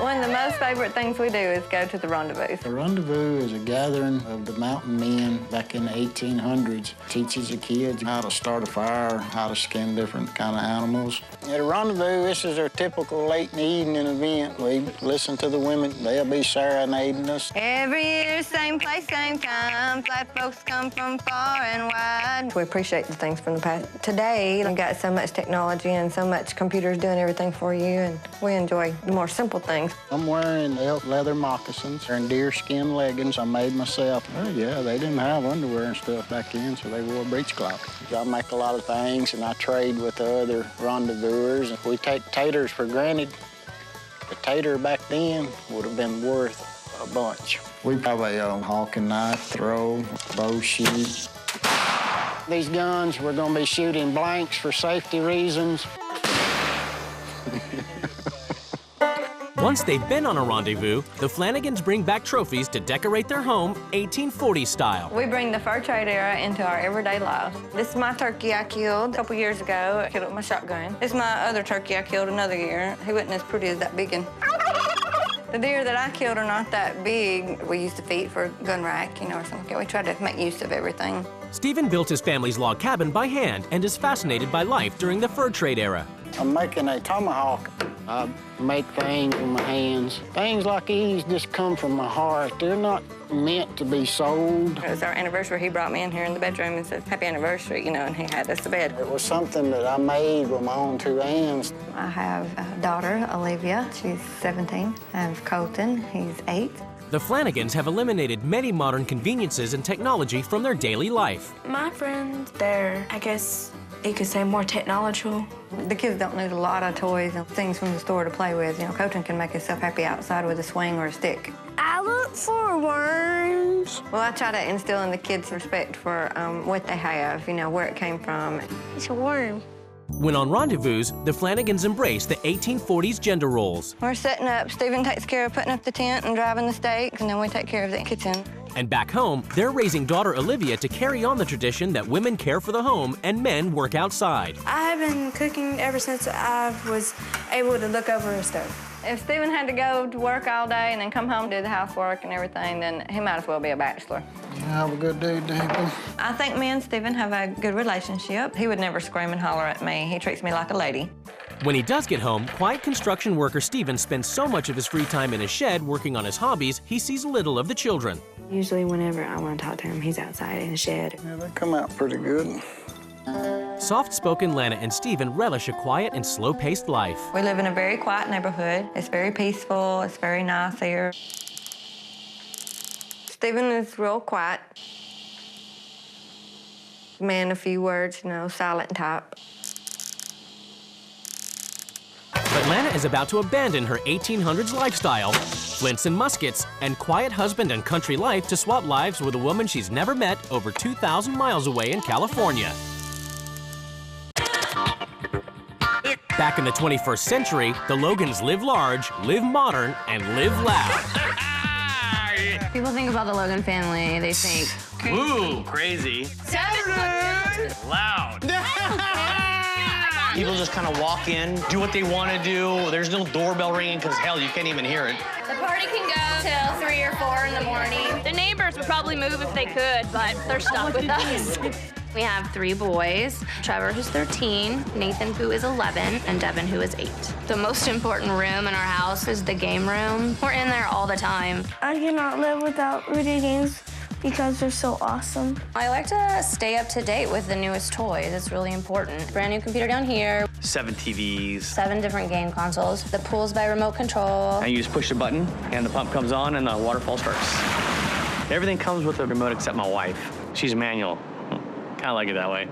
One of the most favorite things we do is go to the rendezvous. The rendezvous is a gathering of the mountain men back in the 1800s. Teaches the kids how to start a fire, how to skin different kind of animals. At a rendezvous, this is our typical late in the evening event. We listen to the women. They'll be serenading us. Every year, same place, same time. Flat folks come from far and wide. We appreciate the things from the past. Today, we've got so much technology and so much computers doing everything for you, and we enjoy the more simple things. I'm wearing elk leather moccasins and deerskin leggings I made myself. Oh, yeah, they didn't have underwear and stuff back then, so they wore breechcloth. I make a lot of things, and I trade with the other rendezvousers. If we take taters for granted, the tater back then would have been worth a bunch. We have a hawking knife, throw, bow shoot. These guns, we're going to be shooting blanks for safety reasons. Once they've been on a rendezvous, the Flanagans bring back trophies to decorate their home 1840s style. We bring the fur trade era into our everyday lives. This is my turkey I killed a couple years ago. I killed it with my shotgun. This is my other turkey I killed another year. He wasn't as pretty as that big one. The deer that I killed are not that big. We used to feed for gun rack, or something. We tried to make use of everything. Stephen built his family's log cabin by hand and is fascinated by life during the fur trade era. I'm making a tomahawk. I make things with my hands. Things like these just come from my heart. They're not meant to be sold. It was our anniversary. He brought me in here in the bedroom and said, "Happy anniversary," and he had us to bed. It was something that I made with my own two hands. I have a daughter, Olivia. She's 17. I have Colton. He's 8. The Flanagans have eliminated many modern conveniences and technology from their daily life. My friends, they're, I guess you could say, more technological. The kids don't need a lot of toys and things from the store to play with. Colton can make himself happy outside with a swing or a stick. I look for worms. Well, I try to instill in the kids respect for what they have, where it came from. It's a worm. When on rendezvous, the Flanagans embrace the 1840s gender roles. We're setting up. Stephen takes care of putting up the tent and driving the steaks, and then we take care of the kitchen. And back home, they're raising daughter Olivia to carry on the tradition that women care for the home and men work outside. I have been cooking ever since I was able to look over a stove. If Stephen had to go to work all day and then come home and do the housework and everything, then he might as well be a bachelor. Have a good day, David. I think me and Stephen have a good relationship. He would never scream and holler at me. He treats me like a lady. When he does get home, quiet construction worker Stephen spends so much of his free time in his shed working on his hobbies, he sees little of the children. Usually whenever I want to talk to him, he's outside in the shed. Yeah, they come out pretty good. Soft-spoken Lana and Stephen relish a quiet and slow-paced life. We live in a very quiet neighborhood. It's very peaceful. It's very nice here. Stephen is real quiet. Man, a few words, silent type. But Lana is about to abandon her 1800s lifestyle, flints and muskets, and quiet husband and country life to swap lives with a woman she's never met over 2,000 miles away in California. Back in the 21st century, the Logans live large, live modern, and live loud. People think about the Logan family, they think, ooh, crazy. Loud. People just kind of walk in, do what they want to do. There's no doorbell ringing because, hell, you can't even hear it. The party can go till 3 or 4 in the morning. The neighbors would probably move if they could, but they're stuck with us. we have 3 boys, Trevor, who's 13, Nathan, who is 11, and Devin, who is 8. The most important room in our house is the game room. We're in there all the time. I cannot live without video games because they're so awesome. I like to stay up to date with the newest toys. It's really important. Brand new computer down here. 7 TVs. 7 different game consoles. The pool's by remote control. And you just push the button, and the pump comes on, and the waterfall starts. Everything comes with a remote except my wife. She's manual. Kind of like it that way.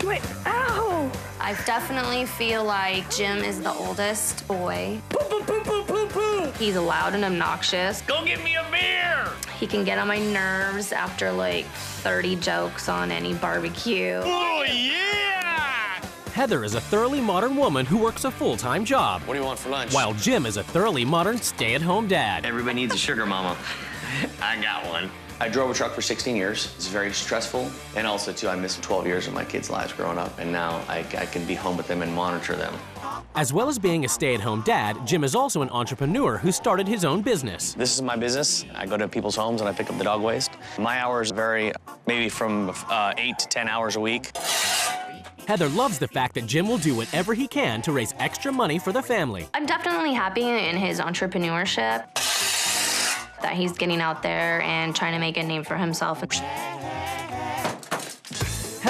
Wait, ow! I definitely feel like Jim is the oldest boy. He's loud and obnoxious. Go get me a beer! He can get on my nerves after like 30 jokes on any barbecue. Oh, yeah! Heather is a thoroughly modern woman who works a full-time job. What do you want for lunch? While Jim is a thoroughly modern stay-at-home dad. Everybody needs a sugar mama. I got one. I drove a truck for 16 years. It's very stressful. And also, too, I missed 12 years of my kids' lives growing up, and now I can be home with them and monitor them. As well as being a stay-at-home dad, Jim is also an entrepreneur who started his own business. This is my business. I go to people's homes and I pick up the dog waste. My hours vary maybe from 8 to 10 hours a week. Heather loves the fact that Jim will do whatever he can to raise extra money for the family. I'm definitely happy in his entrepreneurship, that he's getting out there and trying to make a name for himself.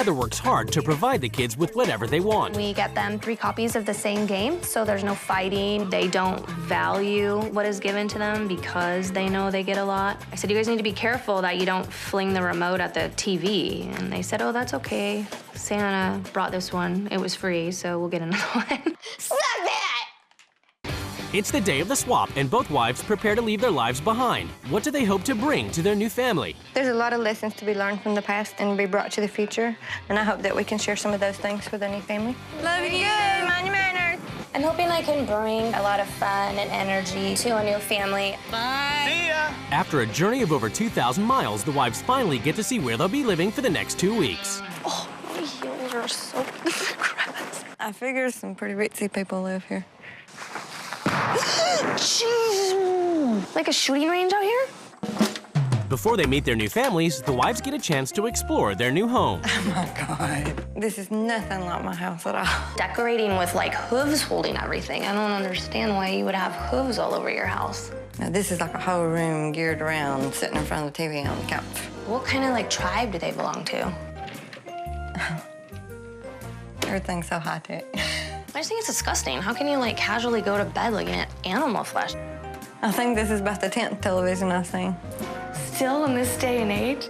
Heather works hard to provide the kids with whatever they want. We get them 3 copies of the same game, so there's no fighting. They don't value what is given to them because they know they get a lot. I said, you guys need to be careful that you don't fling the remote at the TV. And they said, oh, that's okay. Santa brought this one. It was free, so we'll get another one. Suck that! It's the day of the swap, and both wives prepare to leave their lives behind. What do they hope to bring to their new family? There's a lot of lessons to be learned from the past and be brought to the future, and I hope that we can share some of those things with the new family. Love you, mind your manners. I'm hoping I can bring a lot of fun and energy to a new family. Bye. See ya! After a journey of over 2,000 miles, the wives finally get to see where they'll be living for the next 2 weeks. Oh, my heels are so grass. I figure some pretty ritzy people live here. Jeez. Like a shooting range out here? Before they meet their new families, the wives get a chance to explore their new home. Oh my God. This is nothing like my house at all. Decorating with like hooves holding everything. I don't understand why you would have hooves all over your house. Now, this is like a whole room geared around sitting in front of the TV on the couch. What kind of like tribe do they belong to? Everything's so high-tech. I just think it's disgusting. How can you like casually go to bed looking at animal flesh? I think this is about the 10th television I've seen. Still in this day and age?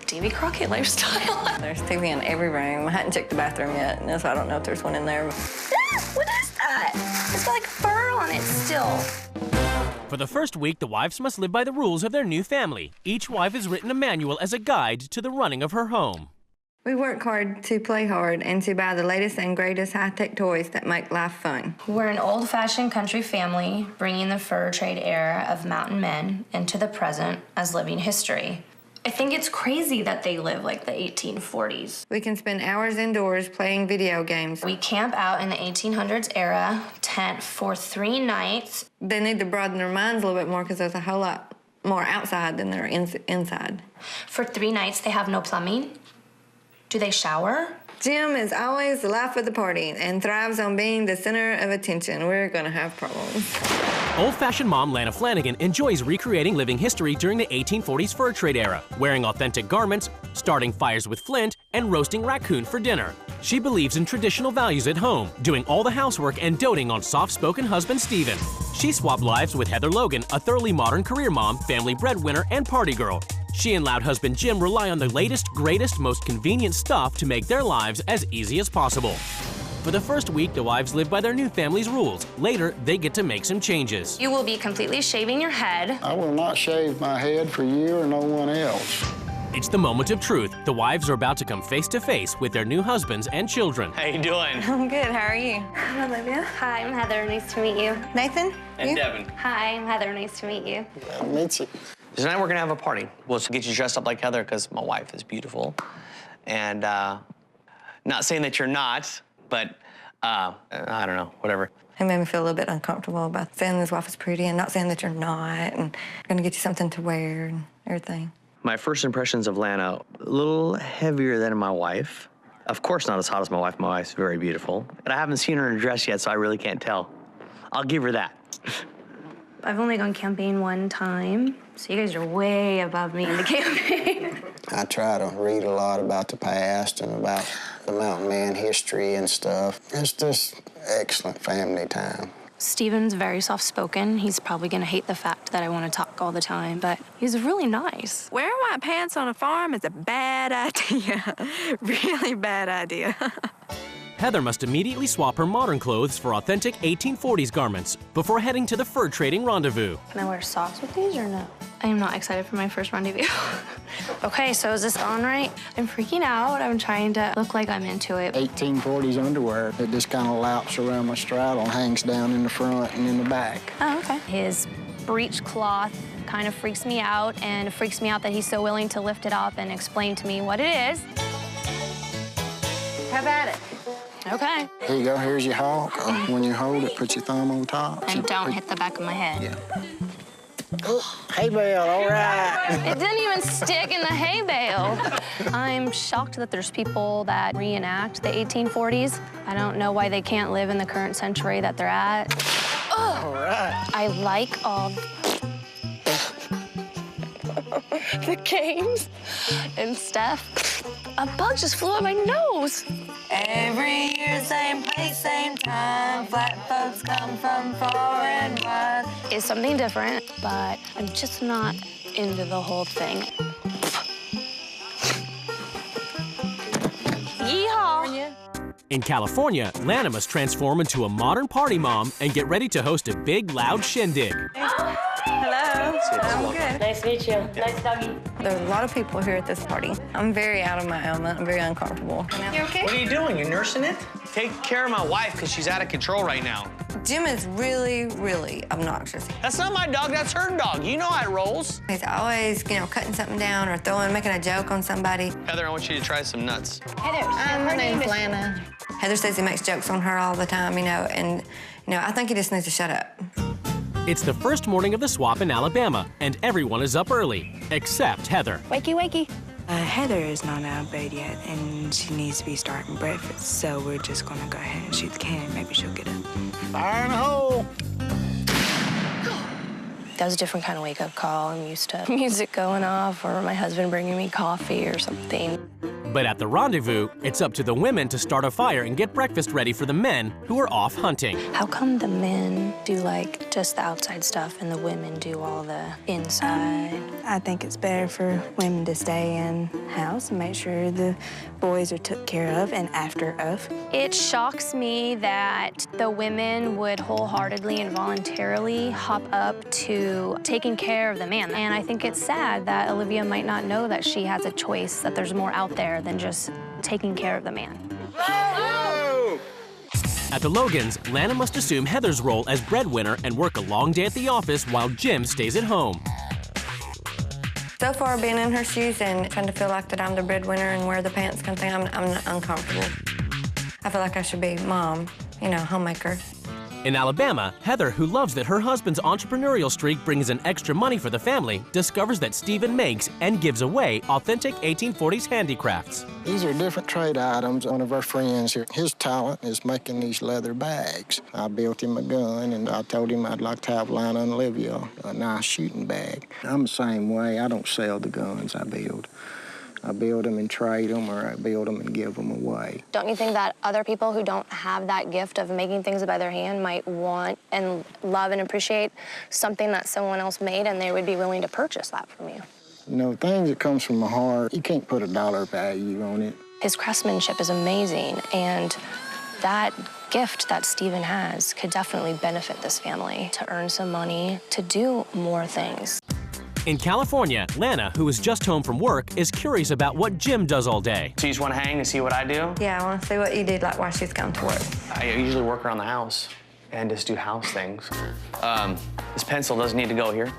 Davy Crockett lifestyle. There's TV in every room. I hadn't checked the bathroom yet, so I don't know if there's one in there. What is that? It's got like fur on it still. For the first week, the wives must live by the rules of their new family. Each wife has written a manual as a guide to the running of her home. We work hard to play hard and to buy the latest and greatest high-tech toys that make life fun. We're an old-fashioned country family, bringing the fur trade era of mountain men into the present as living history. I think it's crazy that they live like the 1840s. We can spend hours indoors playing video games. We camp out in the 1800s era, tent for 3 nights. They need to broaden their minds a little bit more because there's a whole lot more outside than there is inside. For 3 nights, they have no plumbing. Do they shower? Jim is always the life of the party and thrives on being the center of attention. We're gonna have problems. Old-fashioned mom Lana Flanagan enjoys recreating living history during the 1840s fur trade era, wearing authentic garments, starting fires with flint, and roasting raccoon for dinner. She believes in traditional values at home, doing all the housework and doting on soft-spoken husband Steven. She swapped lives with Heather Logan, a thoroughly modern career mom, family breadwinner, and party girl. She and loud husband Jim rely on the latest, greatest, most convenient stuff to make their lives as easy as possible. For the first week, the wives live by their new family's rules. Later, they get to make some changes. You will be completely shaving your head. I will not shave my head for you or no one else. It's the moment of truth. The wives are about to come face to face with their new husbands and children. How you doing? I'm good. How are you? I'm Olivia. Hi, I'm Heather. Nice to meet you. Nathan? And you? Devin. Hi, I'm Heather. Nice to meet you. I'll meet you. Tonight we're gonna have a party. We'll get you dressed up like Heather because my wife is beautiful. And not saying that you're not, but I don't know, whatever. It made me feel a little bit uncomfortable about saying his wife is pretty and not saying that you're not, and gonna get you something to wear and everything. My first impressions of Lana, a little heavier than my wife. Of course not as hot as my wife. My wife's very beautiful. But I haven't seen her in a dress yet, so I really can't tell. I'll give her that. I've only gone camping 1 time, so you guys are way above me in the camping. I try to read a lot about the past and about the mountain man history and stuff. It's just excellent family time. Steven's very soft-spoken. He's probably gonna hate the fact that I want to talk all the time, but he's really nice. Wearing white pants on a farm is a bad idea. Really bad idea. Heather must immediately swap her modern clothes for authentic 1840s garments before heading to the fur trading rendezvous. Can I wear socks with these or no? I am not excited for my first rendezvous. Okay, so is this on right? I'm freaking out. I'm trying to look like I'm into it. 1840s underwear. It just kind of laps around my straddle and hangs down in the front and in the back. Oh, okay. His breech cloth kind of freaks me out, and it freaks me out that he's so willing to lift it up and explain to me what it is. Have at it. Okay. Here you go. Here's your hawk. When you hold it, put your thumb on top. And don't hit the back of my head. Yeah. Oh, hay bale, all right. It didn't even stick in the hay bale. I'm shocked that there's people that reenact the 1840s. I don't know why they can't live in the current century that they're at. Ugh. All right. I like all... the games and stuff. A bug just flew out my nose. Every year, same place, same time. Flat folks come from far and wide. It's something different, but I'm just not into the whole thing. Yeehaw! In California, Lana must transform into a modern party mom and get ready to host a big, loud shindig. Hello. I'm good. Nice to meet you. Nice doggy. There's a lot of people here at this party. I'm very out of my element. I'm very uncomfortable. You okay? What are you doing? You're nursing it? Take care of my wife because she's out of control right now. Jim is really, really obnoxious. That's not my dog, that's her dog. You know how it rolls. He's always, cutting something down or making a joke on somebody. Heather, I want you to try some nuts. Heather, my name's Lana. Heather says he makes jokes on her all the time, and, I think he just needs to shut up. It's the first morning of the swap in Alabama, and everyone is up early, except Heather. Wakey, wakey. Heather is not out of bed yet, and she needs to be starting breakfast, so we're just gonna go ahead and shoot the can. Maybe she'll get up. Fire in the hole. That was a different kind of wake-up call. I'm used to music going off or my husband bringing me coffee or something. But at the rendezvous, it's up to the women to start a fire and get breakfast ready for the men who are off hunting. How come the men do, just the outside stuff and the women do all the inside? I think it's better for women to stay in house and make sure the boys are took care of and after of. It shocks me that the women would wholeheartedly and voluntarily hop up to taking care of the man. And I think it's sad that Olivia might not know that she has a choice, that there's more out there than just taking care of the man. At the Logans, Lana must assume Heather's role as breadwinner and work a long day at the office while Jim stays at home. So far, being in her shoes and trying to feel like that I'm the breadwinner and wear the pants kind of thing, I'm uncomfortable. I feel like I should be mom, homemaker. In Alabama, Heather, who loves that her husband's entrepreneurial streak brings in extra money for the family, discovers that Stephen makes and gives away authentic 1840s handicrafts. These are different trade items. One of our friends here, his talent is making these leather bags. I built him a gun, and I told him I'd like to have Lana and Olivia a nice shooting bag. I'm the same way. I don't sell the guns I build. I build them and trade them, or I build them and give them away. Don't you think that other people who don't have that gift of making things by their hand might want and love and appreciate something that someone else made, and they would be willing to purchase that from you? Things that comes from the heart, you can't put a dollar value on it. His craftsmanship is amazing, and that gift that Stephen has could definitely benefit this family to earn some money, to do more things. In California, Lana, who is just home from work, is curious about what Jim does all day. So you just want to hang and see what I do? Yeah, I want to see what you did, while she's come to work. I usually work around the house and just do house things. This pencil doesn't need to go here.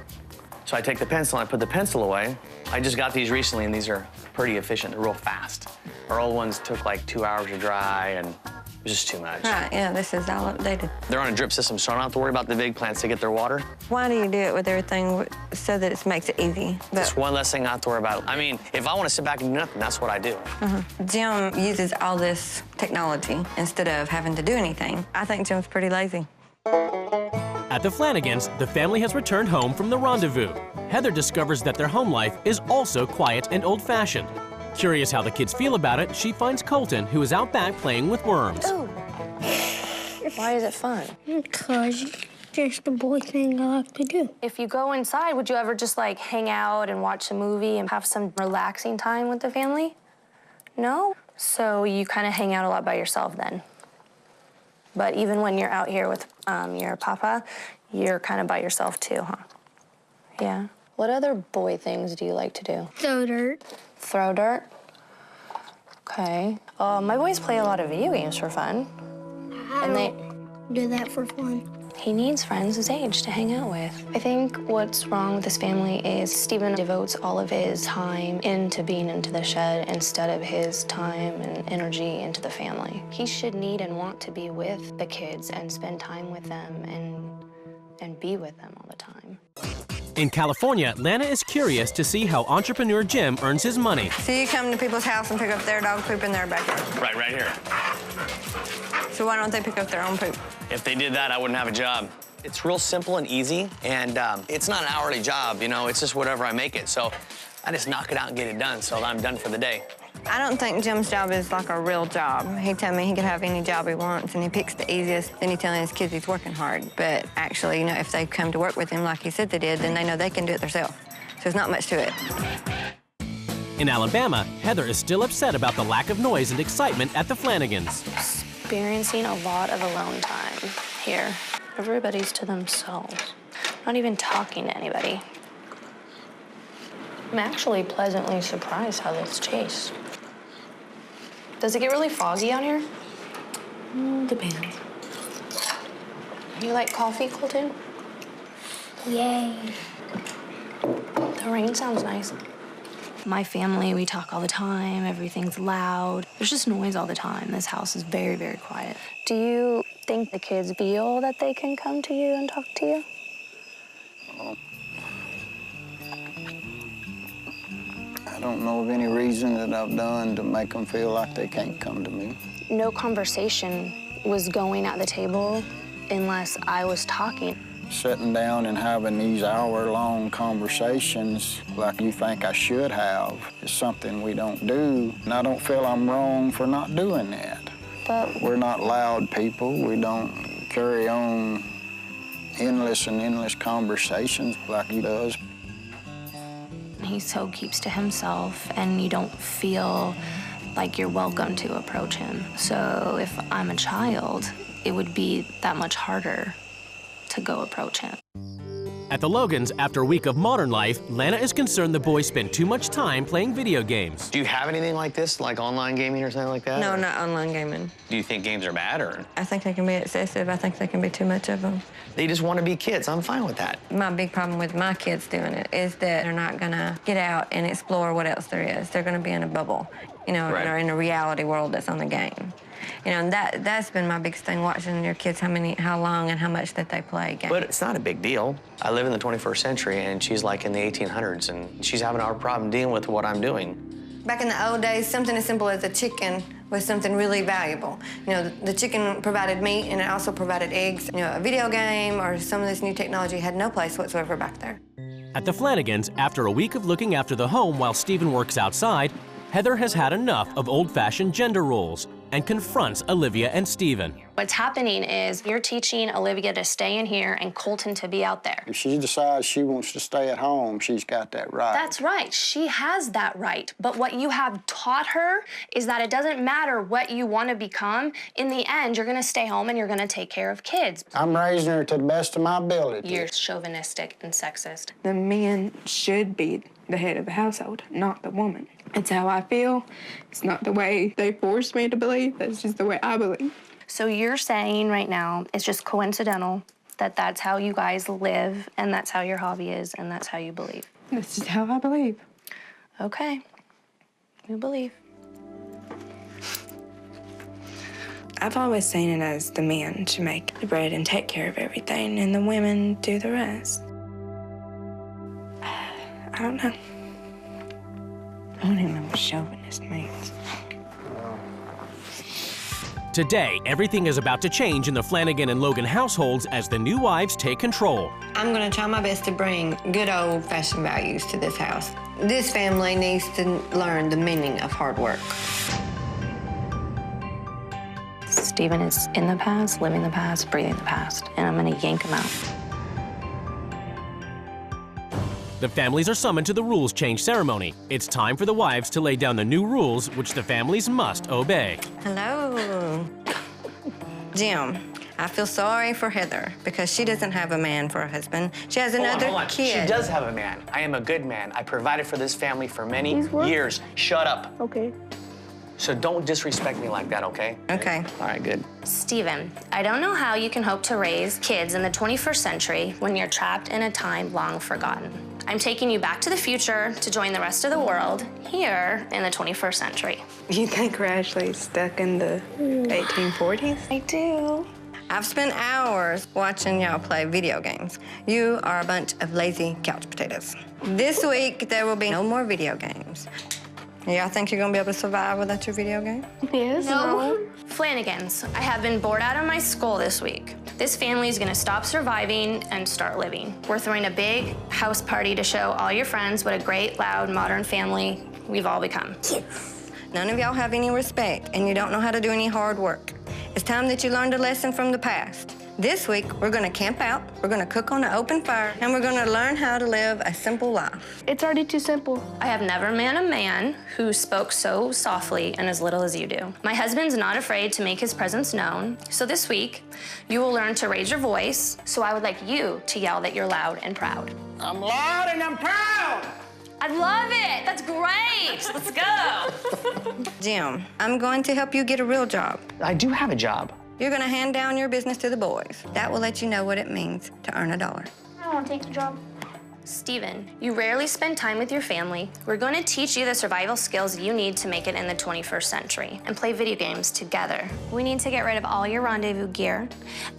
So I take the pencil and I put the pencil away. I just got these recently, and these are pretty efficient. They're real fast. Our old ones took like 2 hours to dry, and it was just too much. Right, yeah, this is all updated. They're on a drip system, so I don't have to worry about the big plants to get their water. Why do you do it with everything so that it makes it easy? It's one less thing I have to worry about. I mean, if I want to sit back and do nothing, that's what I do. Jim uses all this technology instead of having to do anything. I think Jim's pretty lazy. At the Flanagans, the family has returned home from the rendezvous. Heather discovers that their home life is also quiet and old-fashioned. Curious how the kids feel about it, she finds Colton, who is out back playing with worms. Ooh. Why is it fun? Because it's just the boy thing I like to do. If you go inside, would you ever just hang out and watch a movie and have some relaxing time with the family? No? So you kind of hang out a lot by yourself then. But even when you're out here with your papa, you're kind of by yourself too, huh? Yeah. What other boy things do you like to do? Throw dirt. Throw dirt? Okay. My boys play a lot of video games for fun. I do that for fun. He needs friends his age to hang out with. I think what's wrong with this family is Stephen devotes all of his time into being into the shed instead of his time and energy into the family. He should need and want to be with the kids and spend time with them and be with them all the time. In California, Lana is curious to see how entrepreneur Jim earns his money. So you come to people's house and pick up their dog poop in their backyard? Right here. So why don't they pick up their own poop? If they did that, I wouldn't have a job. It's real simple and easy, and it's not an hourly job, you know, it's just whatever I make it. So I just knock it out and get it done, so I'm done for the day. I don't think Jim's job is like a real job. He told me he could have any job he wants, and he picks the easiest. Then he's telling his kids he's working hard. But actually, you know, if they come to work with him like he said they did, then they know they can do it themselves. So there's not much to it. In Alabama, Heather is still upset about the lack of noise and excitement at the Flanagans. Experiencing a lot of alone time here. Everybody's to themselves. Not even talking to anybody. I'm actually pleasantly surprised how this tastes. Does it get really foggy out here? Depends. You like coffee, Colton? Yay. The rain sounds nice. My family, we talk all the time. Everything's loud. There's just noise all the time. This house is very, very quiet. Do you think the kids feel that they can come to you and talk to you? I don't know of any reason that I've done to make them feel like they can't come to me. No conversation was going at the table unless I was talking. Sitting down and having these hour-long conversations like you think I should have is something we don't do, and I don't feel I'm wrong for not doing that. But we're not loud people. We don't carry on endless and endless conversations like he does. He so keeps to himself, and you don't feel like you're welcome to approach him. So if I'm a child, it would be that much harder to go approach him. At the Logans, after a week of modern life, Lana is concerned the boys spend too much time playing video games. Do you have anything like this, like online gaming or something like that? No, or? not online gaming. Do you think games are bad, or? I think they can be excessive. I think they can be too much of them. They just want to be kids. I'm fine with that. My big problem with my kids doing it is that they're not gonna get out and explore what else there is. They're gonna be in a bubble, you know, Right. or in a reality world that's on the game. You know, and that's been my biggest thing, watching your kids, how long and how much that they play games. But it's not a big deal. I live in the 21st century, and she's like in the 1800s, and she's having a hard problem dealing with what I'm doing. Back in the old days, something as simple as a chicken was something really valuable. You know, the chicken provided meat, and it also provided eggs. You know, a video game or some of this new technology had no place whatsoever back there. At the Flanagans, after a week of looking after the home while Stephen works outside, Heather has had enough of old-fashioned gender roles and confronts Olivia and Stephen. What's happening is you're teaching Olivia to stay in here and Colton to be out there. If she decides she wants to stay at home, she's got that right. That's right. She has that right. But what you have taught her is that it doesn't matter what you want to become. In the end, you're going to stay home and you're going to take care of kids. I'm raising her to the best of my ability. You're chauvinistic and sexist. The man should be the head of the household, not the woman. It's how I feel. It's not the way they forced me to believe. That's just the way I believe. So you're saying right now it's just coincidental that that's how you guys live and that's how your hobby is and that's how you believe? That's just how I believe. Okay. You believe. I've always seen it as the men should make the bread and take care of everything, and the women do the rest. I don't know. I don't even know what chauvinist means. Today, everything is about to change in the Flanagan and Logan households as the new wives take control. I'm gonna try my best to bring good old-fashioned values to this house. This family needs to learn the meaning of hard work. Stephen is in the past, living the past, breathing the past, and I'm gonna yank him out. The families are summoned to the rules change ceremony. It's time for the wives to lay down the new rules which the families must obey. Hello. Jim, I feel sorry for Heather because she doesn't have a man for a husband. She has another kid. She does have a man. I am a good man. I provided for this family for many years. Shut up. Okay. So don't disrespect me like that, okay? Okay. All right, good. Stephen, I don't know how you can hope to raise kids in the 21st century when you're trapped in a time long forgotten. I'm taking you back to the future to join the rest of the world here in the 21st century. You think we're actually stuck in the 1840s? I do. I've spent hours watching y'all play video games. You are a bunch of lazy couch potatoes. This week, there will be no more video games. Y'all think you're gonna be able to survive without your video game? Yes. No. Flanagan's. I have been bored out of my skull this week. This family is gonna stop surviving and start living. We're throwing a big house party to show all your friends what a great, loud, modern family we've all become. None of y'all have any respect, and you don't know how to do any hard work. It's time that you learned a lesson from the past. This week, we're gonna camp out, we're gonna cook on an open fire, and we're gonna learn how to live a simple life. It's already too simple. I have never met a man who spoke so softly and as little as you do. My husband's not afraid to make his presence known. So this week, you will learn to raise your voice. So I would like you to yell that you're loud and proud. I'm loud and I'm proud. I love it. That's great. Let's go. Jim, I'm going to help you get a real job. I do have a job. You're gonna hand down your business to the boys. That will let you know what it means to earn $1. I don't want to take the job. Steven, you rarely spend time with your family. We're going to teach you the survival skills you need to make it in the 21st century and play video games together. We need to get rid of all your rendezvous gear,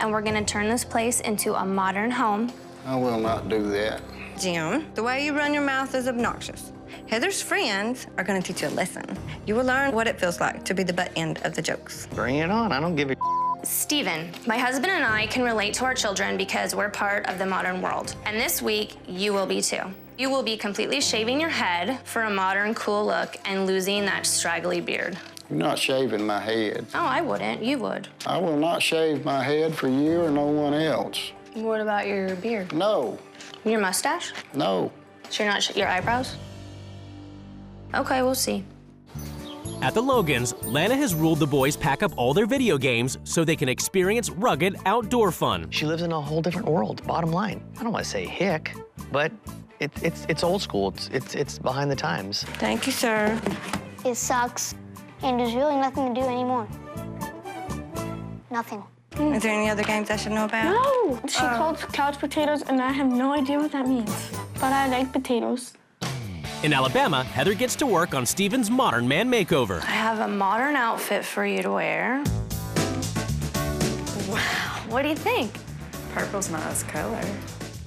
and we're going to turn this place into a modern home. I will not do that. Jim, the way you run your mouth is obnoxious. Heather's friends are gonna teach you a lesson. You will learn what it feels like to be the butt end of the jokes. Bring it on, I don't give a Steven, my husband and I can relate to our children because we're part of the modern world. And this week, you will be too. You will be completely shaving your head for a modern, cool look and losing that straggly beard. You're not shaving my head. Oh, I wouldn't. You would. I will not shave my head for you or no one else. What about your beard? No. Your mustache? No. So you're not your eyebrows? Okay, we'll see. At the Logans, Lana has ruled the boys pack up all their video games so they can experience rugged outdoor fun. She lives in a whole different world, bottom line. I don't want to say hick, but it's old school. It's behind the times. Thank you, sir. It sucks, and there's really nothing to do anymore. Nothing. Is there any other games I should know about? No! She called couch potatoes, and I have no idea what that means. But I like potatoes. In Alabama, Heather gets to work on Steven's modern man makeover. I have a modern outfit for you to wear. Wow, what do you think? Purple's not his color.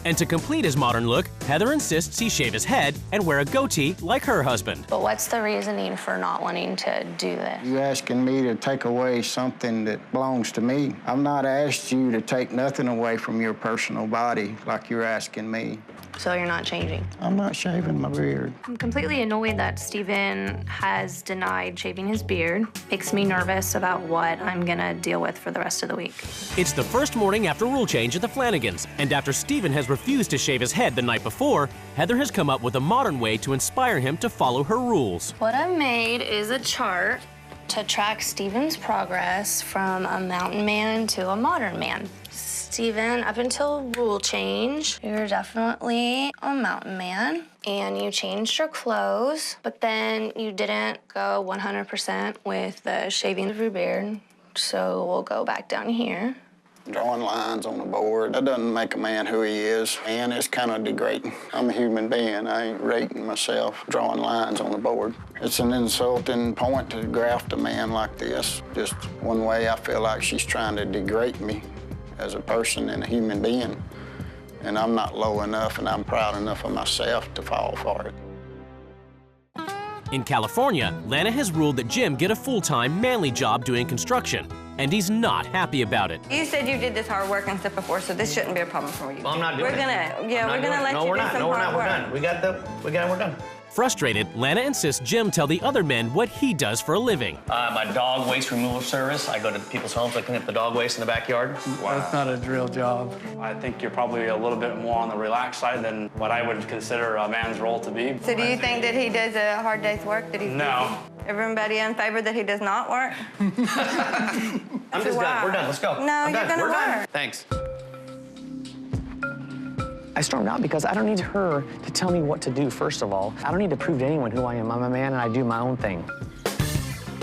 And to complete his modern look, Heather insists he shave his head and wear a goatee like her husband. But what's the reasoning for not wanting to do this? You asking me to take away something that belongs to me. I've not asked you to take nothing away from your personal body like you're asking me. So you're not changing? I'm not shaving my beard. I'm completely annoyed that Steven has denied shaving his beard. Makes me nervous about what I'm gonna deal with for the rest of the week. It's the first morning after rule change at the Flanagans, and after Steven has refused to shave his head the night before, Heather has come up with a modern way to inspire him to follow her rules. What I made is a chart to track Steven's progress from a mountain man to a modern man. Steven, up until rule change, you're definitely a mountain man, and you changed your clothes, but then you didn't go 100% with the shaving of your beard, so we'll go back down here. Drawing lines on the board, that doesn't make a man who he is. Man, it's kind of degrading. I'm a human being. I ain't rating myself drawing lines on the board. It's an insulting point to graft a man like this. Just one way I feel like she's trying to degrade me as a person and a human being. And I'm not low enough and I'm proud enough of myself to fall for it. In California, Lana has ruled that Jim get a full-time, manly job doing construction, and he's not happy about it. You said you did this hard work and stuff before, so this shouldn't be a problem for you. Well, I'm not doing we're it. We're gonna let you do some hard work. We're done. We're done. Frustrated, Lana insists Jim tell the other men what he does for a living. My dog waste removal service. I go to people's homes, I clean up the dog waste in the backyard. That's not a drill job. I think you're probably a little bit more on the relaxed side than what I would consider a man's role to be. So do you think that he does a hard day's work? That he's No. Everybody in favor that he does not work? I'm just done. We're done. Let's go. No, I'm you're done. gonna We're work. done. Thanks. I stormed out because I don't need her to tell me what to do, first of all. I don't need to prove to anyone who I am. I'm a man and I do my own thing.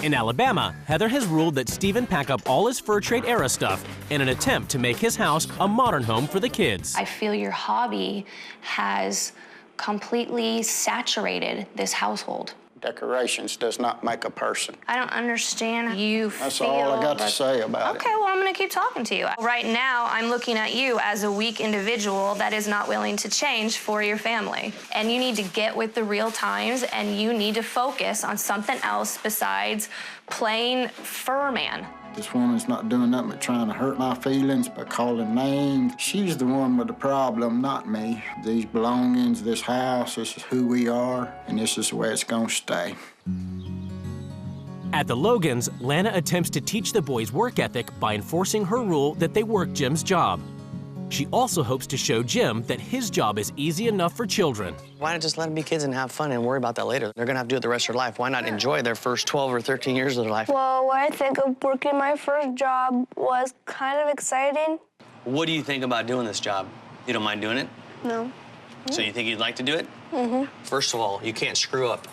In Alabama, Heather has ruled that Steven pack up all his fur trade era stuff in an attempt to make his house a modern home for the kids. I feel your hobby has completely saturated this household. Decorations does not make a person. I don't understand you That's feel all I got to like- say about it. Okay, well, I'm gonna keep talking to you. Right now, I'm looking at you as a weak individual that is not willing to change for your family. And you need to get with the real times, and you need to focus on something else besides playing fur man. This woman's not doing nothing but trying to hurt my feelings by calling names. She's the one with the problem, not me. These belongings, this house, this is who we are, and this is the way it's gonna stay. At the Logans, Lana attempts to teach the boys work ethic by enforcing her rule that they work Jim's job. She also hopes to show Jim that his job is easy enough for children. Why not just let them be kids and have fun and worry about that later? They're gonna have to do it the rest of their life. Why not enjoy their first 12 or 13 years of their life? Well, what I think of working my first job was kind of exciting. What do you think about doing this job? You don't mind doing it? No. So you think you'd like to do it? Mm-hmm. First of all, you can't screw up.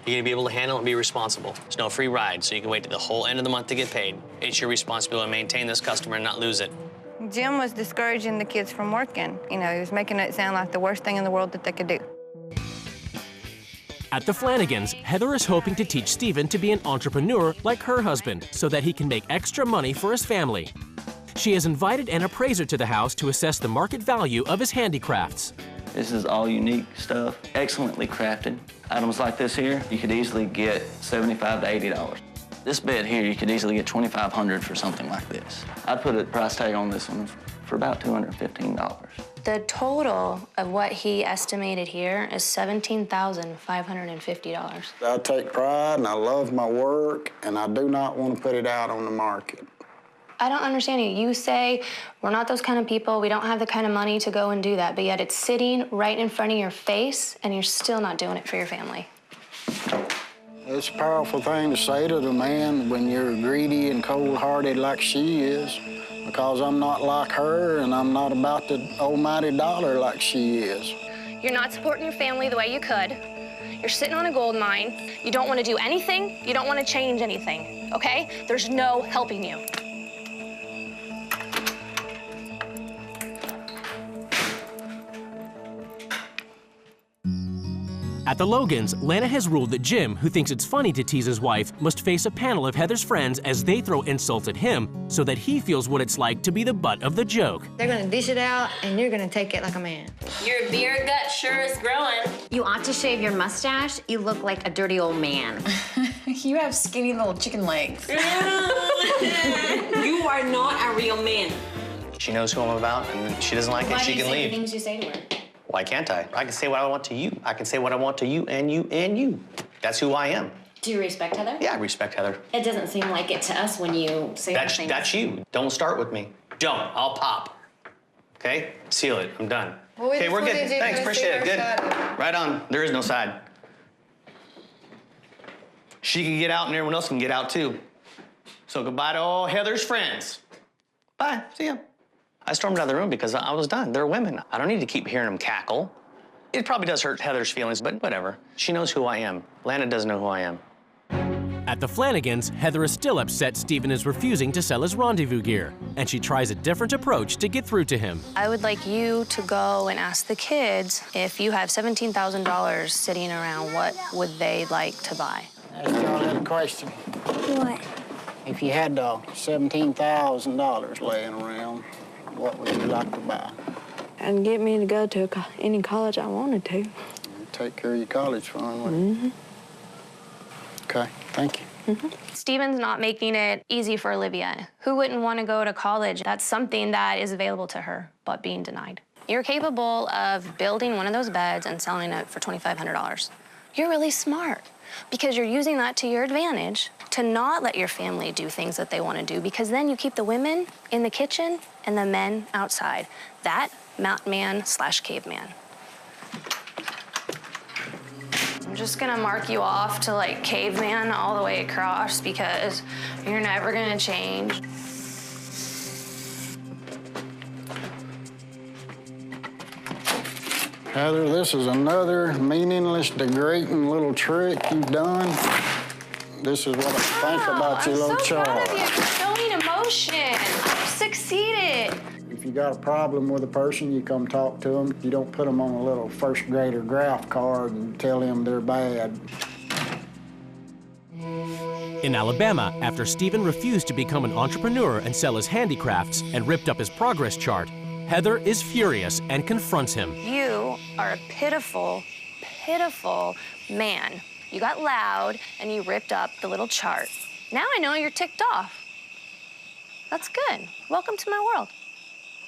You're gonna be able to handle it and be responsible. There's no free ride, so you can wait to the whole end of the month to get paid. It's your responsibility to maintain this customer and not lose it. Jim was discouraging the kids from working. You know, he was making it sound like the worst thing in the world that they could do. At the Flanagans, Heather is hoping to teach Stephen to be an entrepreneur like her husband so that he can make extra money for his family. She has invited an appraiser to the house to assess the market value of his handicrafts. This is all unique stuff, excellently crafted. Items like this here, you could easily get $75 to $80. This bed here, you could easily get $2,500 for something like this. I'd put a price tag on this one for about $215. The total of what he estimated here is $17,550. I take pride and I love my work, and I do not want to put it out on the market. I don't understand you. You say we're not those kind of people, we don't have the kind of money to go and do that, but yet it's sitting right in front of your face and you're still not doing it for your family. It's a powerful thing to say to the man when you're greedy and cold-hearted like she is, because I'm not like her and I'm not about the almighty dollar like she is. You're not supporting your family the way you could. You're sitting on a gold mine. You don't want to do anything. You don't want to change anything, okay? There's no helping you. At the Logans, Lana has ruled that Jim, who thinks it's funny to tease his wife, must face a panel of Heather's friends as they throw insults at him so that he feels what it's like to be the butt of the joke. They're gonna dish it out, and you're gonna take it like a man. Your beer gut sure is growing. You ought to shave your mustache. You look like a dirty old man. You have skinny little chicken legs. You are not a real man. She knows who I'm about, and if she doesn't like it, she can leave. Why do you say the things you say to her? Why can't I? I can say what I want to you. I can say what I want to you and you and you. That's who I am. Do you respect Heather? Yeah, I respect Heather. It doesn't seem like it to us when you say those things. That's you. Don't start with me. Don't. I'll pop. Okay? Seal it. I'm done. Well, okay, we're good. Thanks. Appreciate it. Good. Right on. There is no side. She can get out and everyone else can get out too. So goodbye to all Heather's friends. Bye. See ya. I stormed out of the room because I was done. They're women. I don't need to keep hearing them cackle. It probably does hurt Heather's feelings, but whatever. She knows who I am. Lana doesn't know who I am. At the Flanagans, Heather is still upset Stephen is refusing to sell his rendezvous gear, and she tries a different approach to get through to him. I would like you to go and ask the kids if you have $17,000 sitting around, what would they like to buy? Ask y'all a question. What? If you had $17,000 laying around, what would you like to buy? And get me to go to any college I wanted to. Take care of your college fund, wouldn't you? Okay, thank you. Stephen's not making it easy for Olivia. Who wouldn't want to go to college? That's something that is available to her, but being denied. You're capable of building one of those beds and selling it for $2,500. You're really smart because you're using that to your advantage to not let your family do things that they want to do, because then you keep the women in the kitchen and the men outside. That mountain man / caveman. I'm just gonna mark you off to like caveman all the way across because you're never gonna change. Heather, this is another meaningless, degrading little trick you've done. This is what I think about your little chores. I'm so proud of you for showing emotion. I've succeeded. If you got a problem with a person, you come talk to them. You don't put them on a little first grader graph card and tell them they're bad. In Alabama, after Stephen refused to become an entrepreneur and sell his handicrafts and ripped up his progress chart, Heather is furious and confronts him. You are a pitiful, pitiful man. You got loud and you ripped up the little chart. Now I know you're ticked off. That's good. Welcome to my world.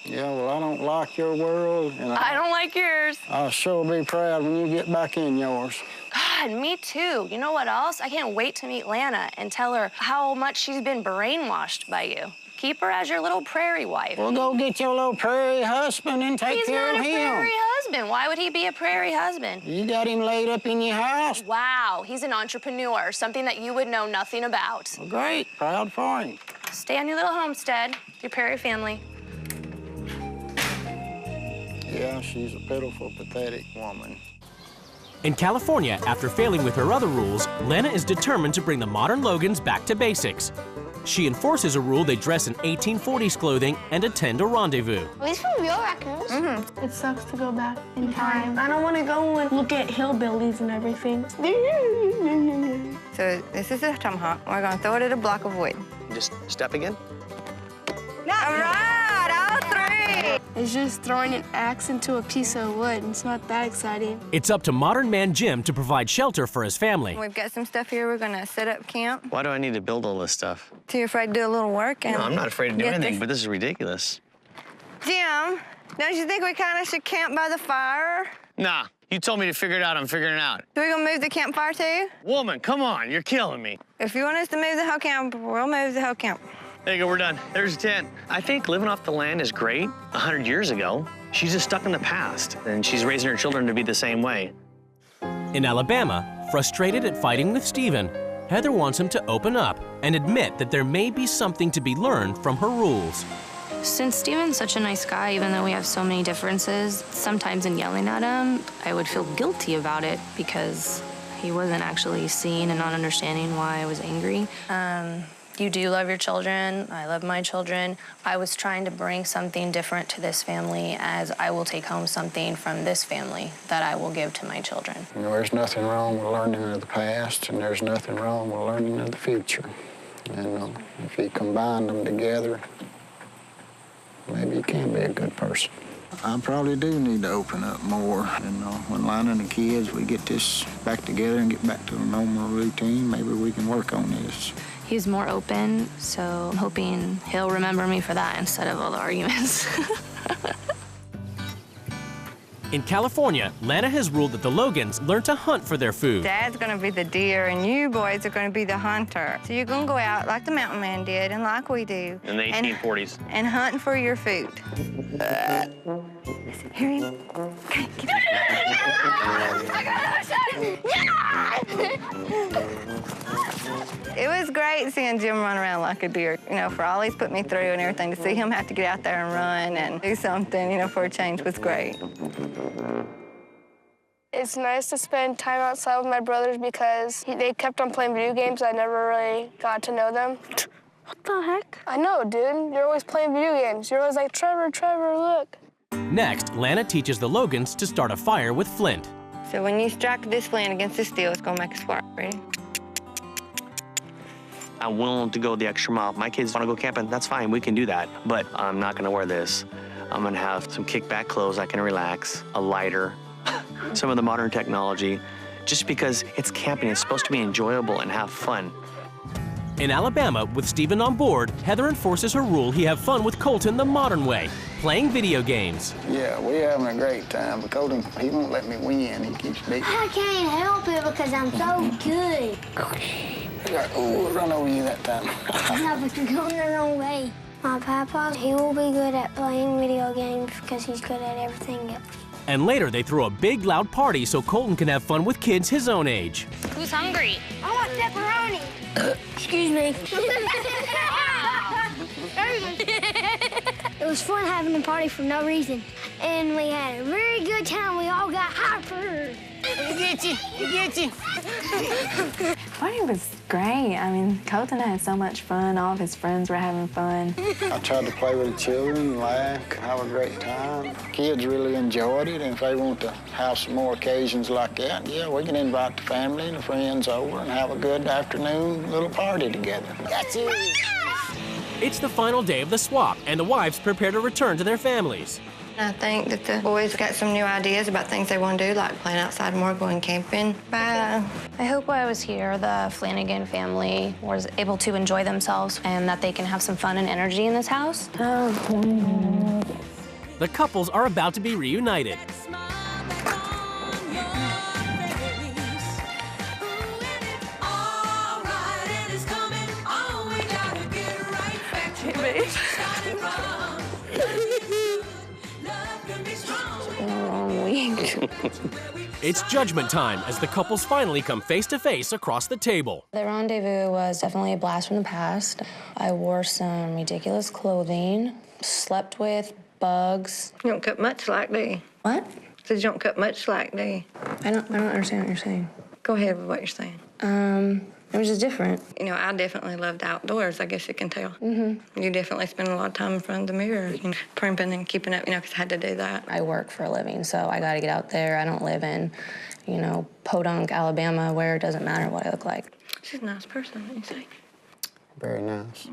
Yeah, well, I don't like your world. And I don't like yours. I'll sure be proud when you get back in yours. God, me too. You know what else? I can't wait to meet Lana and tell her how much she's been brainwashed by you. Keep her as your little prairie wife. Well, go get your little prairie husband and take care of him. He's not a prairie husband. Why would he be a prairie husband? You got him laid up in your house. Wow, he's an entrepreneur, something that you would know nothing about. Well, great. Proud for him. Stay on your little homestead, your prairie family. Yeah, she's a pitiful, pathetic woman. In California, after failing with her other rules, Lana is determined to bring the modern Logans back to basics. She enforces a rule they dress in 1840s clothing and attend a rendezvous. These are real raccoons. Mm-hmm. It sucks to go back in time. I don't want to go and look at hillbillies and everything. So this is a tomahawk. We're going to throw it at a block of wood. Just step again. All right, all three. It's just throwing an axe into a piece of wood. It's not that exciting. It's up to modern man Jim to provide shelter for his family. We've got some stuff here. We're going to set up camp. Why do I need to build all this stuff? So you're afraid to do a little work? And No, I'm not afraid to do anything, but this is ridiculous. Jim, don't you think we kind of should camp by the fire? Nah, you told me to figure it out. I'm figuring it out. So we're going to move the campfire too? Woman, come on, you're killing me. If you want us to move the whole camp, we'll move the whole camp. There you go, we're done. There's a tent. I think living off the land is great. 100 years ago, she's just stuck in the past, and she's raising her children to be the same way. In Alabama, frustrated at fighting with Stephen, Heather wants him to open up and admit that there may be something to be learned from her rules. Since Steven's such a nice guy, even though we have so many differences, sometimes in yelling at him, I would feel guilty about it because he wasn't actually seeing and not understanding why I was angry. You do love your children. I love my children. I was trying to bring something different to this family, as I will take home something from this family that I will give to my children. You know, there's nothing wrong with learning of the past, and there's nothing wrong with learning of the future. And if you combine them together, maybe you can be a good person. I probably do need to open up more. And when Lana and the kids, we get this back together and get back to a normal routine, maybe we can work on this. He's more open, so I'm hoping he'll remember me for that instead of all the arguments. In California, Lana has ruled that the Logans learn to hunt for their food. Dad's going to be the deer, and you boys are going to be the hunter. So you're going to go out like the mountain man did and like we do. In the 1840s. And hunt for your food. Here you go. Okay, get It was great seeing Jim run around like a deer, you know, for all he's put me through and everything. To see him have to get out there and run and do something, you know, for a change was great. It's nice to spend time outside with my brothers because they kept on playing video games. I never really got to know them. What the heck? I know, dude. You're always playing video games. You're always like, Trevor, look. Next, Lana teaches the Logans to start a fire with flint. So when you strike this flint against this steel, it's going to make a spark. Ready? I'm willing to go the extra mile. If my kids want to go camping, that's fine, we can do that. But I'm not gonna wear this. I'm gonna have some kickback clothes I can relax, a lighter, some of the modern technology, just because it's camping, it's supposed to be enjoyable and have fun. In Alabama, with Stephen on board, Heather enforces her rule he have fun with Colton the modern way, playing video games. Yeah, we're having a great time, but Colton, he won't let me win. He keeps beating me. I can't help it because I'm so good. Oh, run over you that time. No, but you're going the wrong way. My papa, he will be good at playing video games because he's good at everything else. And later, they throw a big, loud party so Colton can have fun with kids his own age. Who's hungry? I want pepperoni. Excuse me. It was fun having a party for no reason. And we had a very good time. We all got hyper. You get you. Party was great. I mean, Colton had so much fun. All of his friends were having fun. I tried to play with the children, laugh, have a great time. Kids really enjoyed it, and if they want to have some more occasions like that, yeah, we can invite the family and the friends over and have a good afternoon little party together. Gotcha. It's the final day of the swap, and the wives prepare to return to their families. I think that the boys got some new ideas about things they want to do, like playing outside more, going camping. Bye. I hope while I was here, the Flanagan family was able to enjoy themselves and that they can have some fun and energy in this house. The couples are about to be reunited. It's judgment time as the couples finally come face to face across the table. The rendezvous was definitely a blast from the past. I wore some ridiculous clothing, slept with bugs. You don't cut much slack, do you? What? Said you don't cut much slack, do you? I don't understand what you're saying. Go ahead with what you're saying. It was just different. You know, I definitely loved outdoors, I guess you can tell. Mm-hmm. You definitely spend a lot of time in front of the mirror, and primping and keeping up, you know, because I had to do that. I work for a living, so I got to get out there. I don't live in, you know, Podunk, Alabama, where it doesn't matter what I look like. She's a nice person, wouldn't you say? Very nice.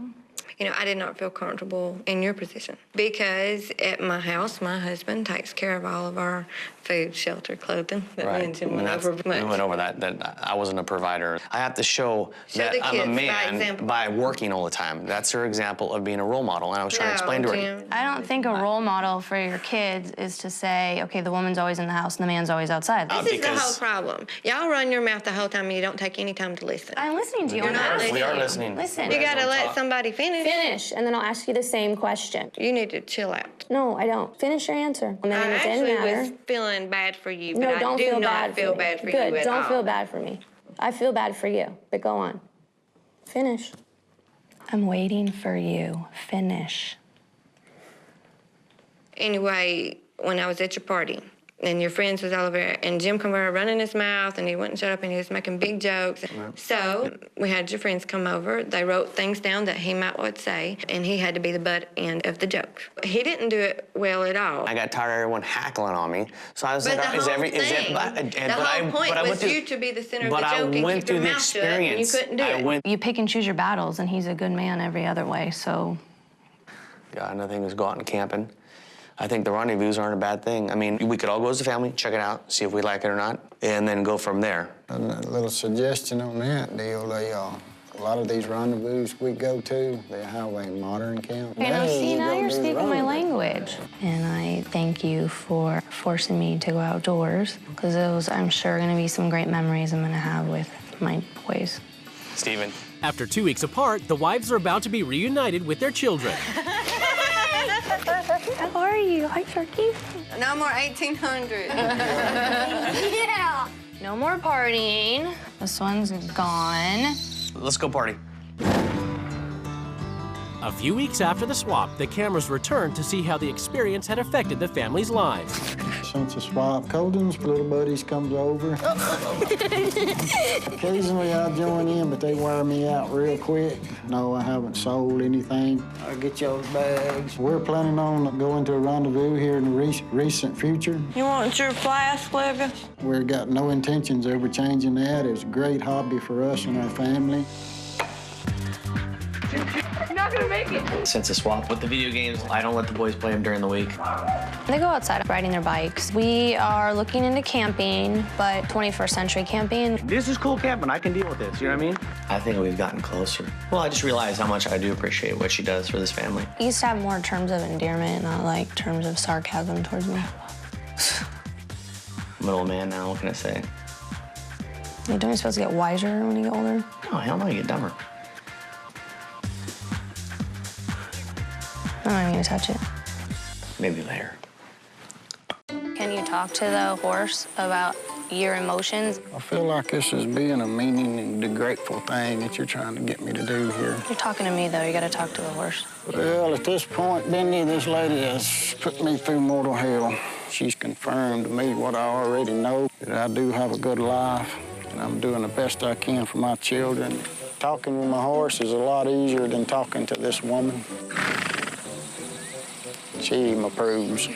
You know, I did not feel comfortable in your position because at my house, my husband takes care of all of our food, shelter, clothing. Right. We went over that I wasn't a provider. I have to show that I'm a man by working all the time. That's her example of being a role model, and I was trying to explain to her. I don't think a role model for your kids is to say, okay, the woman's always in the house and the man's always outside. This is the whole problem. Y'all run your mouth the whole time and you don't take any time to listen. I'm listening to you. You're not listening. We are listening. Listen. You gotta let somebody finish. Finish, and then I'll ask you the same question. You need to chill out. No, I don't. Finish your answer. And then I it didn't actually matter. was feeling bad for you, but No, I don't do feel not bad feel for me. bad for Good. you at all. Don't feel bad for me. I feel bad for you, but go on. Finish. I'm waiting for you. Finish. Anyway, when I was at your party, and your friends was all over, and Jim come over running his mouth, and he wouldn't shut up, and he was making big jokes. Right. So we had your friends come over. They wrote things down that he might would say, and he had to be the butt end of the joke. He didn't do it well at all. I got tired of everyone hackling on me, so I was like, the whole point was you to be the center of the joke and keep your mouth shut, and you couldn't do it. You pick and choose your battles, and he's a good man every other way, so. God, another thing was go out and camping. I think the rendezvous aren't a bad thing. I mean, we could all go as a family, check it out, see if we like it or not, and then go from there. A little suggestion on that deal, a lot of these rendezvous we go to, they have a modern camp. Okay, now see, now you're speaking my language. And I thank you for forcing me to go outdoors, because those, I'm sure, going to be some great memories I'm going to have with my boys. Steven. After 2 weeks apart, the wives are about to be reunited with their children. How are you? Hi, Sharky. No more 1800. Yeah. No more partying. This one's gone. Let's go party. A few weeks after the swap, the cameras returned to see how the experience had affected the family's lives. Since the swap, Colden's little buddies comes over. Occasionally I join in, but they wear me out real quick. No, I haven't sold anything. I'll get y'all's bags. We're planning on going to a rendezvous here in the recent future. You want your flask, Livia? We've got no intentions of ever changing that. It's a great hobby for us and our family. You're not gonna make it. Since the swap with the video games, I don't let the boys play them during the week. They go outside riding their bikes. We are looking into camping, but 21st century camping. This is cool camping. I can deal with this, you know what I mean? I think we've gotten closer. Well, I just realized how much I do appreciate what she does for this family. You used to have more terms of endearment, not like terms of sarcasm towards me. I'm an old man now, what can I say? Don't you supposed to get wiser when you get older? Oh, hell no, you get dumber. I'm not gonna touch it. Maybe later. Can you talk to the horse about your emotions? I feel like this is being a meaning and the grateful thing that you're trying to get me to do here. You're talking to me, though. You gotta talk to the horse. Well, at this point, Benny, this lady has put me through mortal hell. She's confirmed to me what I already know, that I do have a good life, and I'm doing the best I can for my children. Talking with my horse is a lot easier than talking to this woman. She approves.